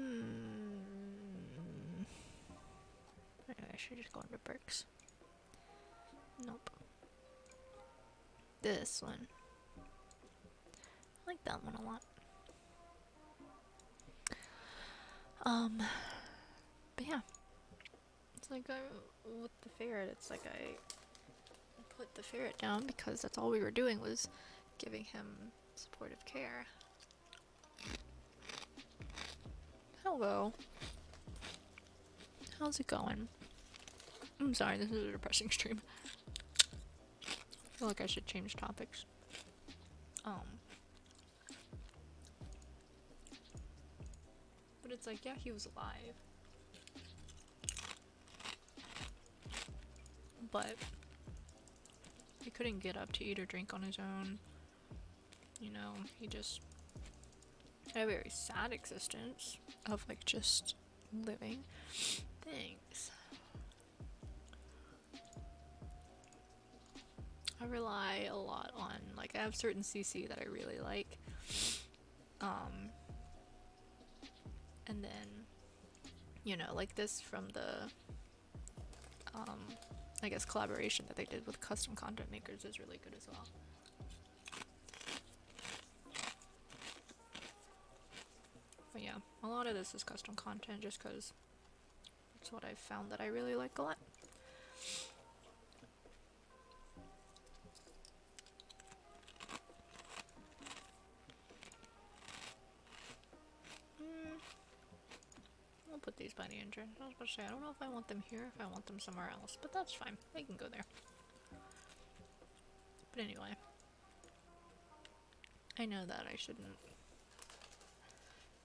I should just go into bricks. Nope. This one. I like that one a lot. But yeah. It's like with the ferret, it's like I put the ferret down because that's all we were doing was giving him supportive care. Hello. How's it going? I'm sorry, this is a depressing stream. I feel like I should change topics. But it's like, yeah, he was alive. But he couldn't get up to eat or drink on his own. You know, he just had a very sad existence of like just living. Thanks. I rely a lot on, like, I have certain CC that I really like. And then, you know, like this from the, I guess collaboration that they did with custom content makers is really good as well. But yeah, a lot of this is custom content just because it's what I've found that I really like a lot. I'll put these by the engine. I was about to say, I don't know if I want them here, if I want them somewhere else, but that's fine. They can go there. But anyway, I know that I shouldn't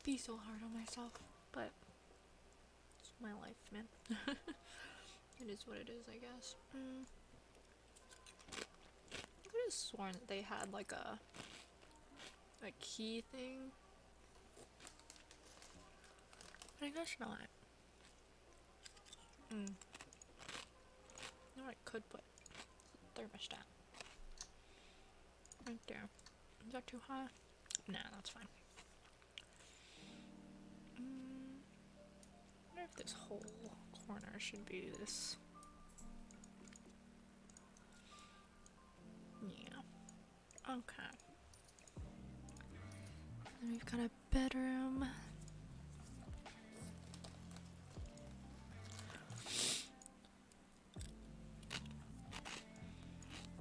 be so hard on myself, but it's my life, man. It is what it is, I guess. I could have sworn that they had like a key thing, but I guess not. You know what I could put? Thermostat. Right there. Is that too high? Nah, that's fine. I wonder if this whole corner should be this. Yeah. Okay. Then we've got a bedroom.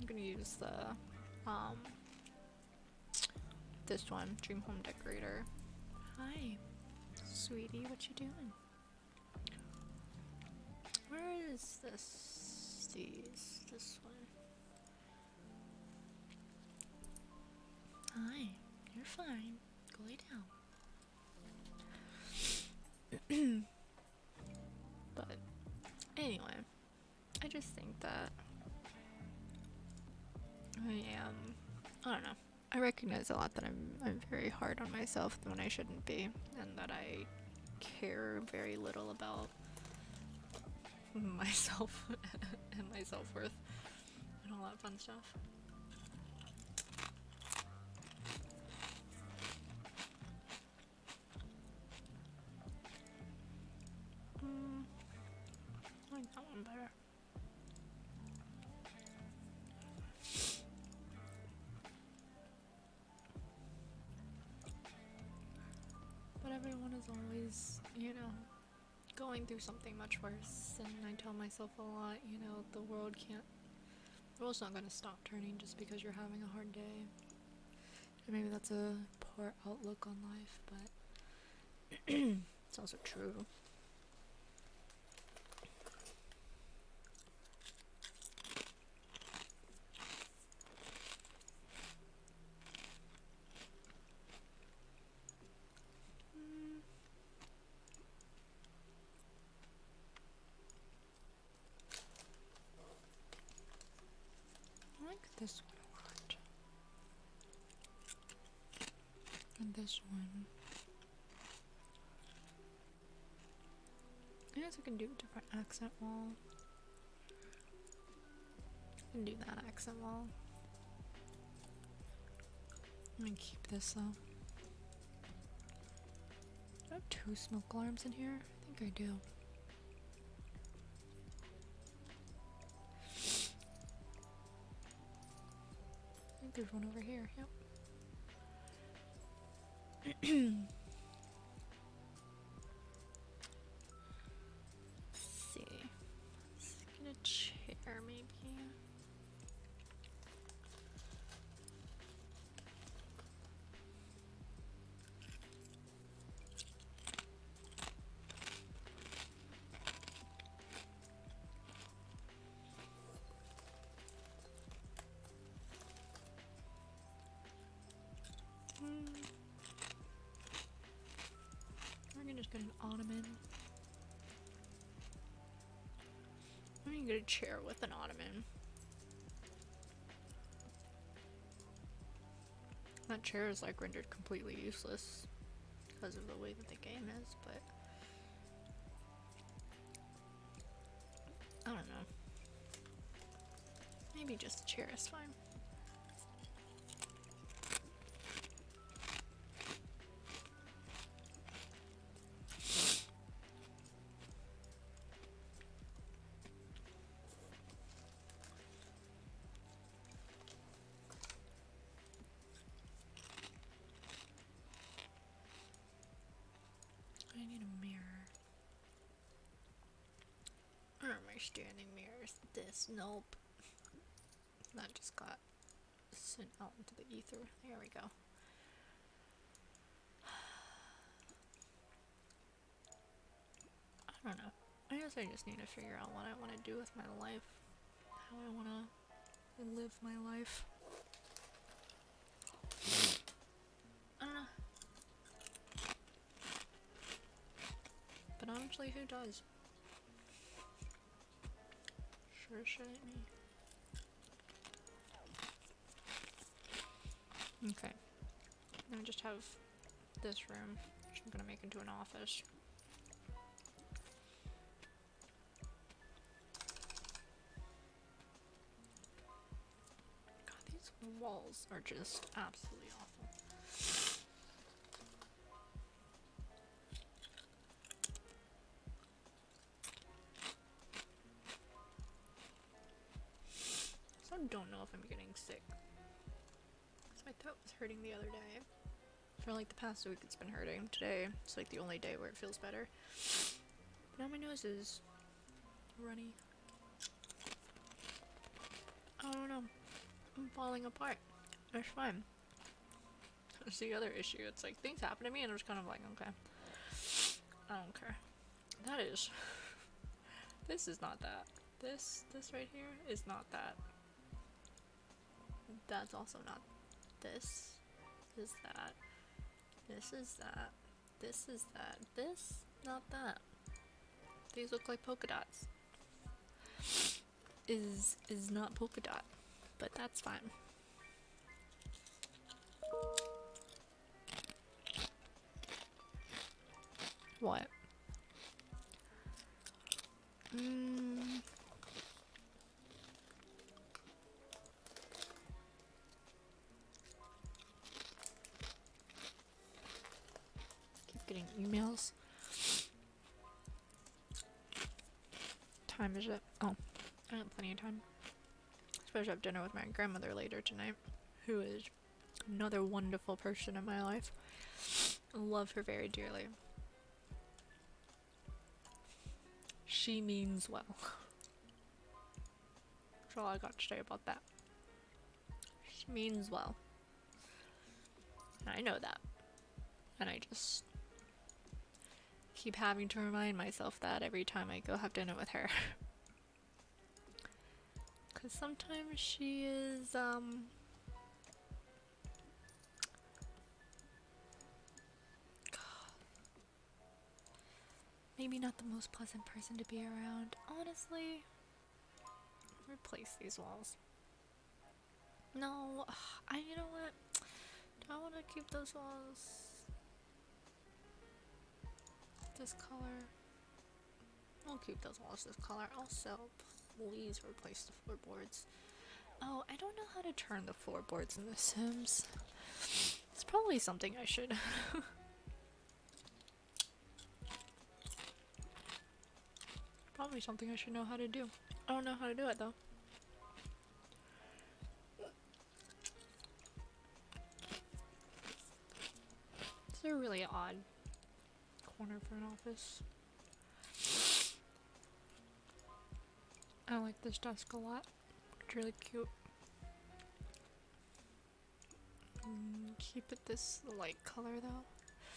I'm gonna use the this one, Dream Home Decorator. Hi, sweetie, what you doing? Where is this? This one. Hi, you're fine. Go lay down. But anyway, I just think that I don't know. I recognize a lot that I'm very hard on myself when I shouldn't be, and that I care very little about myself and my self-worth and all that fun stuff. Like that sound better. But everyone is always, you know, going through something much worse, and I tell myself a lot, you know, the world's not gonna stop turning just because you're having a hard day. And maybe that's a poor outlook on life, but it's also true. I like this one a lot. And this one. I guess I can do a different accent wall. I can do that accent wall. I'm gonna keep this though. Do I have 2 smoke alarms in here? I think I do. I think there's one over here, yep. Let's see. Let's get a chair maybe. We're gonna just get an ottoman. I'm gonna get a chair with an ottoman. That chair is like rendered completely useless because of the way that the game is, but I don't know. Maybe just a chair is fine. I need a mirror. Where are my standing mirrors? This, nope. That just got sent out into the ether. There we go. I don't know. I guess I just need to figure out what I want to do with my life. How I want to live my life. I don't know. But honestly, who does? Sure shouldn't me. Okay. Now I just have this room, which I'm gonna make into an office. God, these walls are just absolutely awful. So I don't know if I'm getting sick. So my throat was hurting the other day. For like the past week it's been hurting. Today it's like the only day where it feels better. But now my nose is runny. I don't know. I'm falling apart. It's fine. That's the other issue. It's like things happen to me and I'm just kind of like, okay. I don't care. That is. This is not that. This right here is not that. That's also not this. This is that. This is that. This is that. This, not that. These look like polka dots. Is not polka dot. But that's fine. What? Keep getting emails. time is it? Oh, I have plenty of time. Especially have dinner with my grandmother later tonight, who is another wonderful person in my life. I love her very dearly. She means well. That's all I got to say about that. She means well. And I know that. And I just keep having to remind myself that every time I go have dinner with her. Because sometimes she is, maybe not the most pleasant person to be around. Honestly, replace these walls. No, you know what? Do I want to keep those walls this color? I'll keep those walls this color. Also, please replace the floorboards. Oh, I don't know how to turn the floorboards in The Sims. It's probably something I should. Probably something I should know how to do. I don't know how to do it though. It's a really odd corner for an office. I like this desk a lot. It's really cute. Keep it this light color though.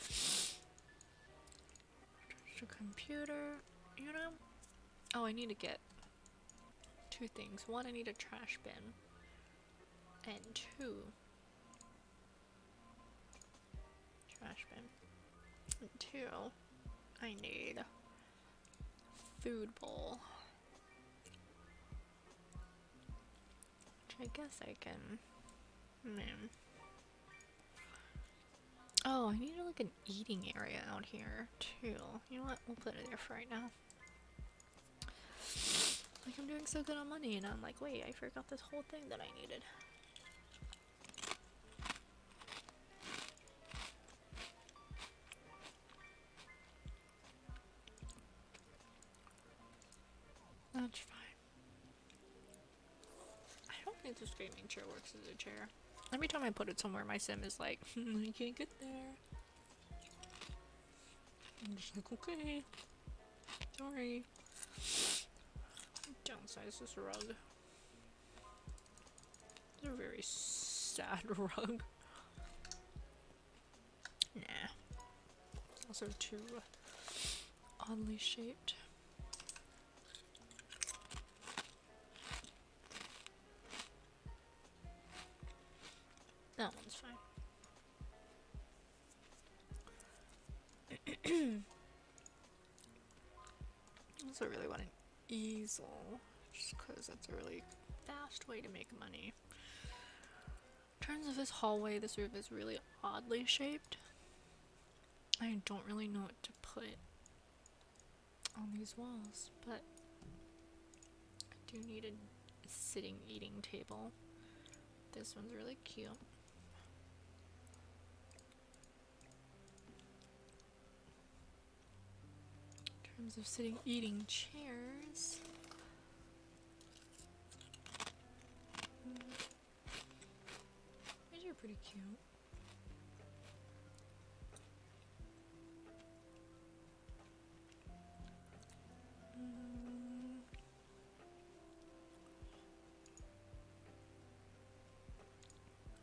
Just a computer, you know? Oh, I need to get two things. One, I need a trash bin. And two, trash bin. And two, I need a food bowl. Which I guess I can. Oh, I need like an eating area out here too. You know what? We'll put it there for right now. Like I'm doing so good on money and I'm like, wait, I forgot this whole thing that I needed. That's fine. I don't think this gaming chair works as a chair. Every time I put it somewhere, my sim is like, I can't get there. I'm just like, okay. Sorry. Downsize this rug. It's a very sad rug. Nah. It's also too oddly shaped. That one's fine. I also really want an easel, just because that's a really fast way to make money. In terms of this hallway, this roof is really oddly shaped. I don't really know what to put on these walls, but I do need a sitting eating table. This one's really cute. In terms of sitting eating chairs, these are pretty cute.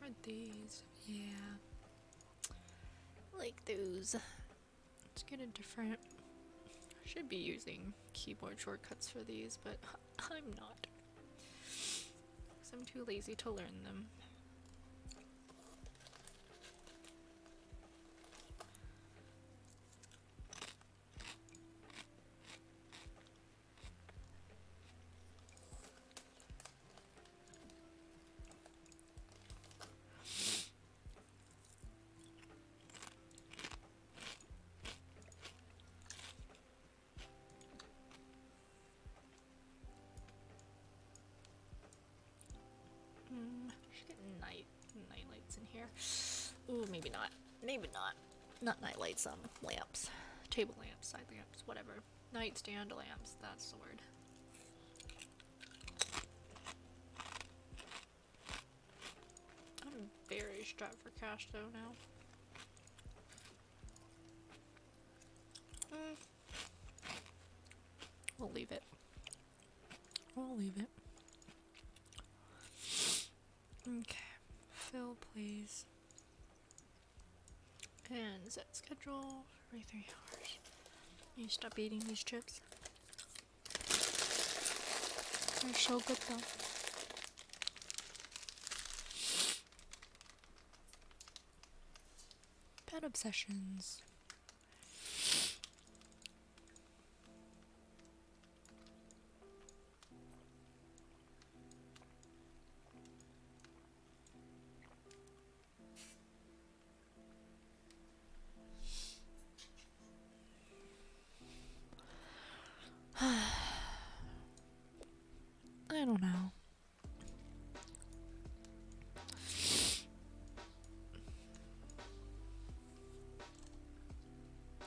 Are these? Yeah. Like those. Let's get a different. I should be using keyboard shortcuts for these, but I'm not. Because I'm too lazy to learn them. Should get night lights in here. Ooh, maybe not. Maybe not. Not night lights, lamps. Table lamps, side lamps, whatever. Nightstand lamps, that's the word. strapped for cash though now. We'll leave it. We'll leave it. Okay. Fill, please. And set schedule every 3 hours. You stop eating these chips. They're so good though. Pet obsessions. I don't know.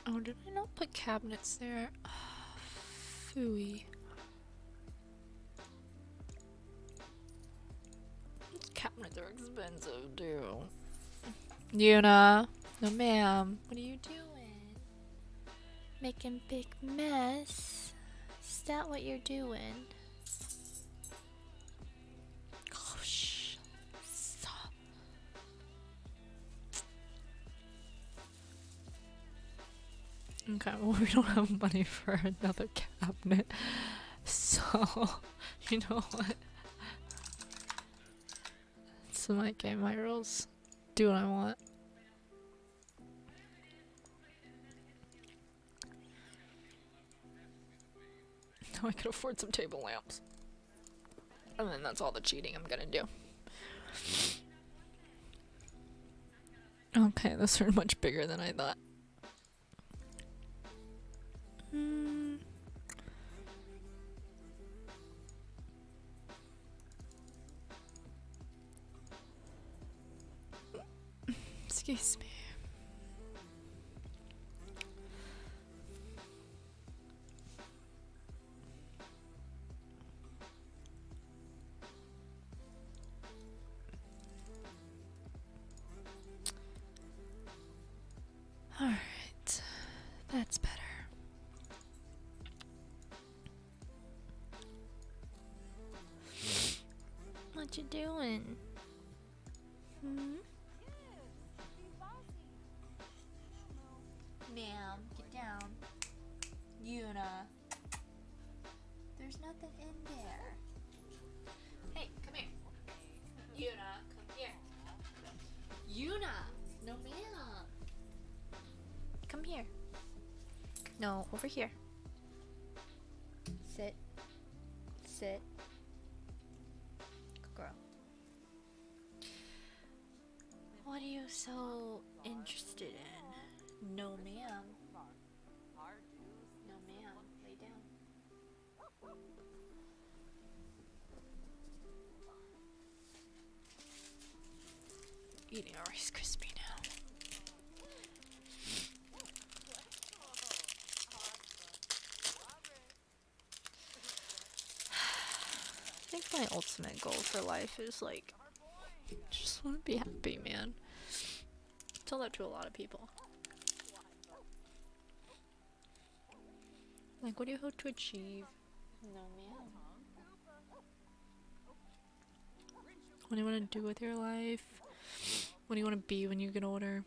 Oh, did I not put cabinets there? Phooey. Cabinets are expensive, too. Yuna. No, ma'am. What are you doing? Making big mess. Is that what you're doing? Gosh. Stop. Okay, well, we don't have money for another cabinet. So, you know what? It's my game, my rules. Do what I want. Now I could afford some table lamps. And then that's all the cheating I'm gonna do. Okay, those are much bigger than I thought. Excuse me. Alright, that's better. What you doing? Ma'am, get down. Yuna. There's nothing in there. Hey, come here. Yuna, come here. Yuna! No, ma'am. Come here. No, over here. Sit. Sit. Good girl. What are you so interested in? No, ma'am. No, ma'am. Lay down. Eating a Rice Krispie now. I think my ultimate goal for life is like, just want to be happy, man. Tell that to a lot of people. Like, what do you hope to achieve? No, man. What do you want to do with your life? What do you want to be when you get older?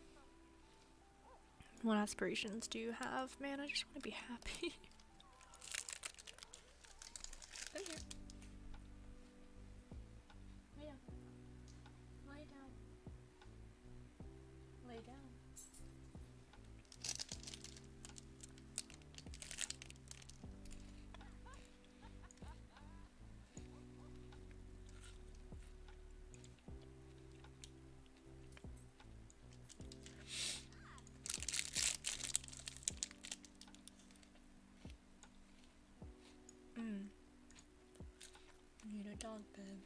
What aspirations do you have? Man, I just want to be happy. Come here. Lay down. Lay down. Lay down. Need a dog bed.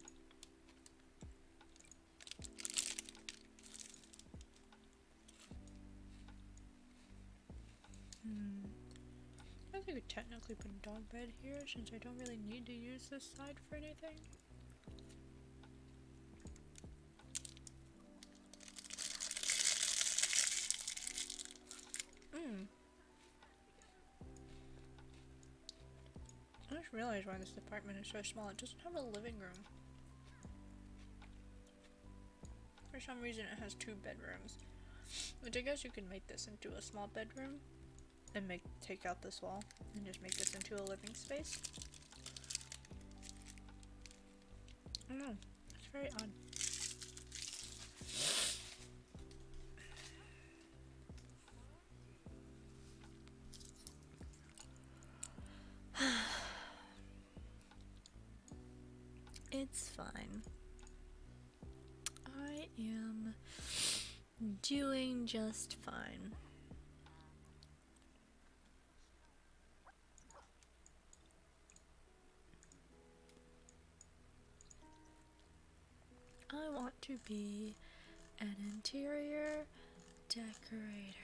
I think I could technically put a dog bed here since I don't really need to use this side for anything. realize why this apartment is so small. It doesn't have a living room. For some reason it has 2 bedrooms. Which I guess you can make this into a small bedroom and take out this wall and just make this into a living space. I don't know. It's very odd. It's fine. I am doing just fine. I want to be an interior decorator.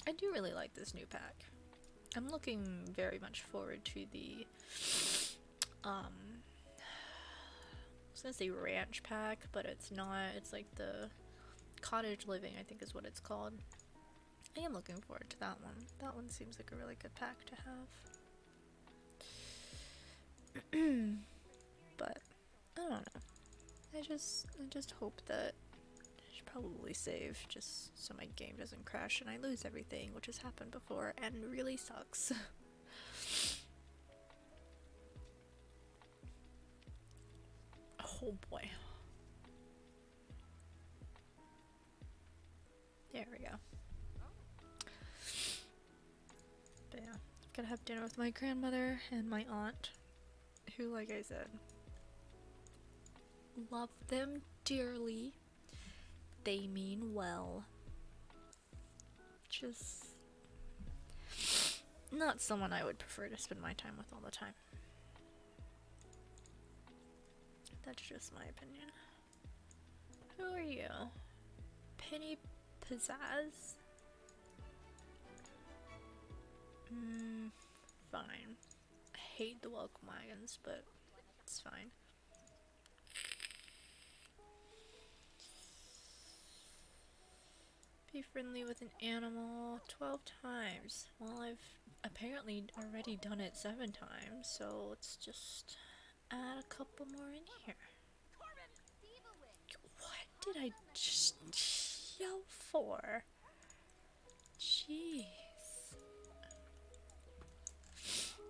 I do really like this new pack. I'm looking very much forward to the I was gonna say ranch pack, but it's not. It's like the cottage living, I think is what it's called. I am looking forward to that one. That one seems like a really good pack to have. But I don't know. I just hope that I should probably save just so my game doesn't crash and I lose everything, which has happened before and really sucks. Oh boy. There we go. But yeah, I've gotta have dinner with my grandmother and my aunt, who, like I said, love them dearly. They mean well. Just not someone I would prefer to spend my time with all the time. That's just my opinion. Who are you? Penny Pizzazz? Fine. I hate the welcome wagons, but it's fine. Be friendly with an animal 12 times. Well, I've apparently already done it 7 times, so let's just add a couple more in here. What did I just yell for? Jeez.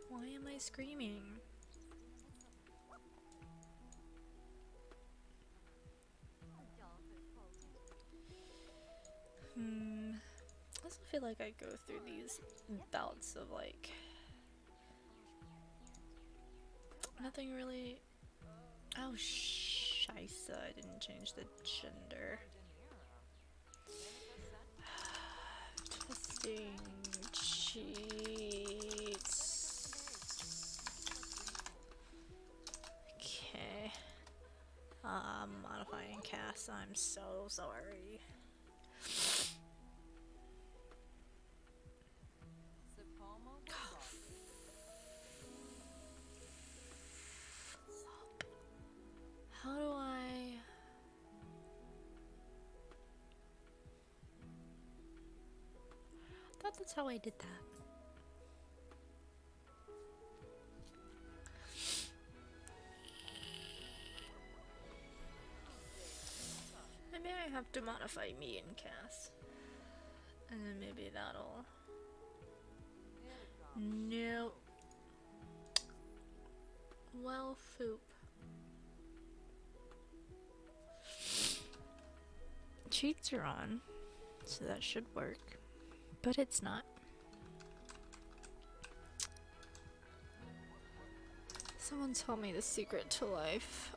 Why am I screaming? I also feel like I go through these bouts of like nothing really. Oh, scheisse, I didn't change the gender. Testing cheats. Okay. Modifying cast. I'm so sorry. How do I... I thought that's how I did that. Maybe I have to modify me in Cass. And then maybe that'll... Nope. Well, foop. Cheats are on, so that should work. But it's not. Someone told me the secret to life.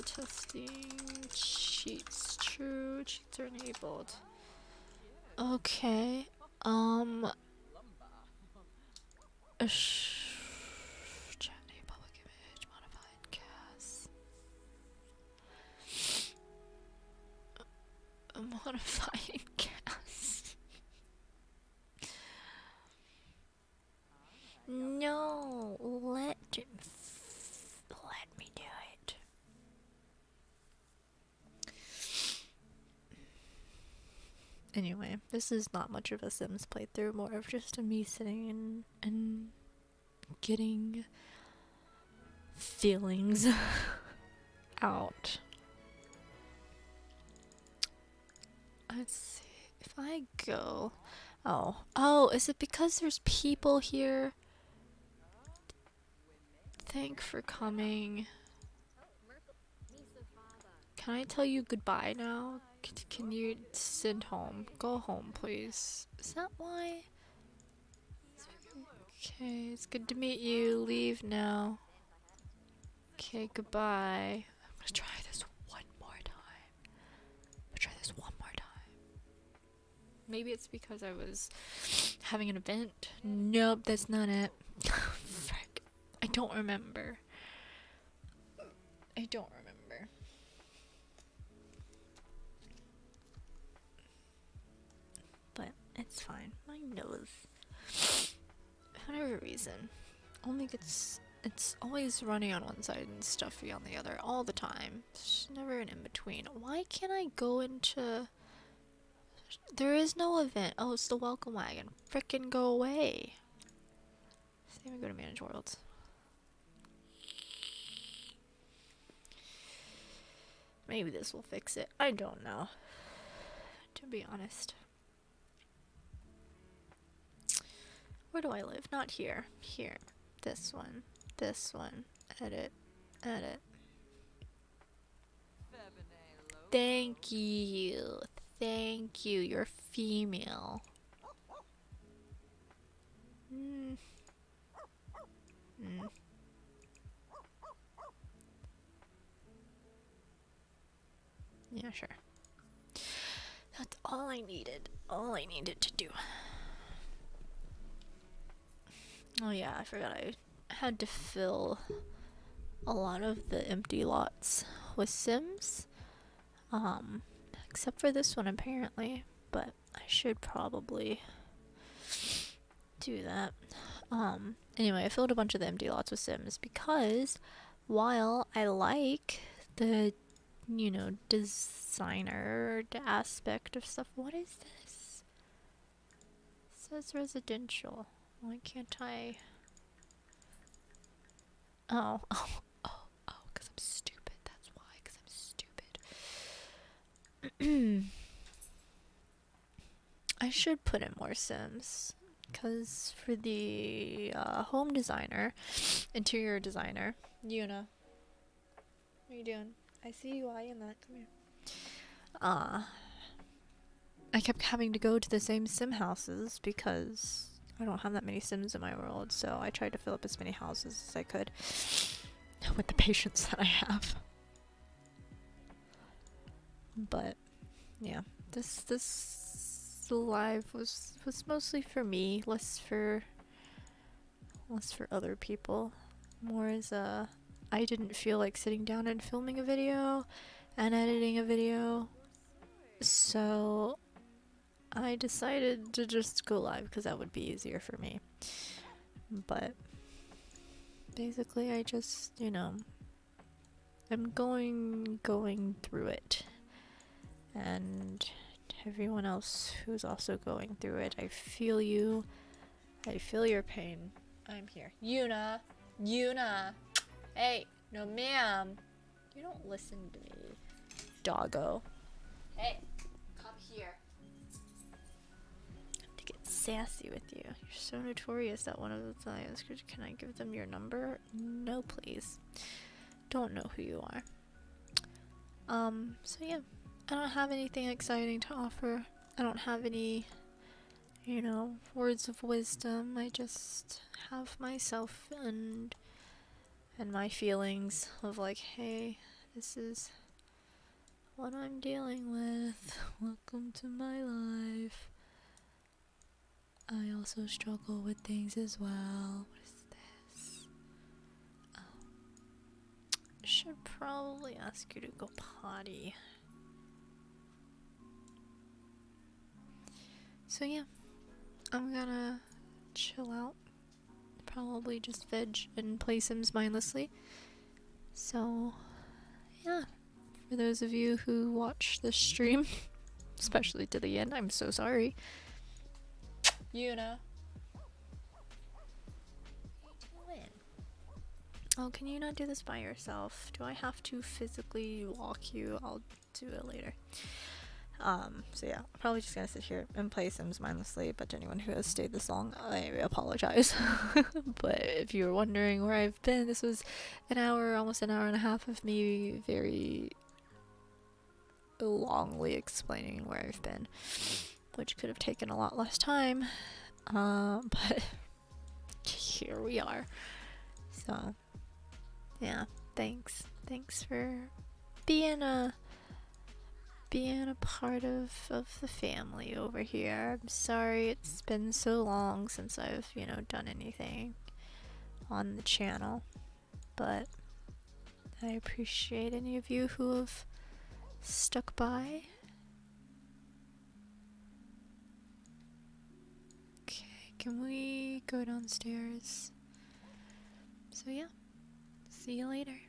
Testing cheats. True, cheats are enabled. Okay. Chat name, public image, modified Cass. Modifying Cass. No, let me do it. Anyway, this is not much of a Sims playthrough, more of just a me sitting and getting feelings out. Let's see. If I go... Oh, is it because there's people here? Thank for coming. Can I tell you goodbye now? Can you send home? Go home, please. Is that why? Okay, it's good to meet you. Leave now. Okay, goodbye. I'm gonna try this one more time. Maybe it's because I was having an event. Nope, that's not it. Frick. I don't remember. But it's fine. My nose, for whatever reason, it's always runny on one side and stuffy on the other all the time. There's never an in-between. Why can't I go into... There is no event. Oh, it's the welcome wagon. Frickin' go away. Same and go to manage worlds. Maybe this will fix it. I don't know, to be honest. Where do I live? Not here. Here. This one. This one. Edit. Edit. Thank you. Thank you. You're female. Yeah, sure. That's all I needed. All I needed to do. Oh yeah, I forgot I had to fill a lot of the empty lots with Sims. Except for this one apparently, but I should probably do that. Anyway, I filled a bunch of the empty lots with Sims because while I like the, you know, designer aspect of stuff, what is this? It says residential. Why can't I? Oh, because I'm stupid. That's why, because I'm stupid. I should put in more Sims, because for the home designer, interior designer, Yuna. What are you doing? I see you eyeing that. Come here. I kept having to go to the same Sim houses because I don't have that many Sims in my world, so I tried to fill up as many houses as I could with the patience that I have. But yeah, this live was mostly for me, less for other people. More as I didn't feel like sitting down and filming a video and editing a video, so I decided to just go live because that would be easier for me. But basically I just, you know, I'm going through it, and everyone else who's also going through it, I feel you. I feel your pain. I'm here. Yuna! Hey! No ma'am! You don't listen to me, doggo. Hey! Come here. I have to get sassy with you. You're so notorious at one of the times. Can I give them your number? No, please. Don't know who you are. So yeah. I don't have anything exciting to offer. I don't have any, you know, words of wisdom. I just have myself and my feelings of like, hey, this is what I'm dealing with. Welcome to my life. I also struggle with things as well. What is this? Oh. Should probably ask you to go potty. So yeah, I'm gonna chill out, probably just veg and play Sims mindlessly. So yeah, for those of you who watch this stream, especially to the end. I'm so sorry. Yuna. Oh, can you not do this by yourself? Do I have to physically walk you? I'll do it later. So yeah, I'm probably just gonna sit here and play Sims mindlessly, but to anyone who has stayed this long, I apologize. But if you were wondering where I've been, this was an hour, almost an hour and a half of me very longly explaining where I've been, which could have taken a lot less time, but here we are. So yeah, thanks for being a part of the family over here. I'm sorry it's been so long since I've, done anything on the channel, but I appreciate any of you who have stuck by. Okay, can we go downstairs? So yeah, see you later.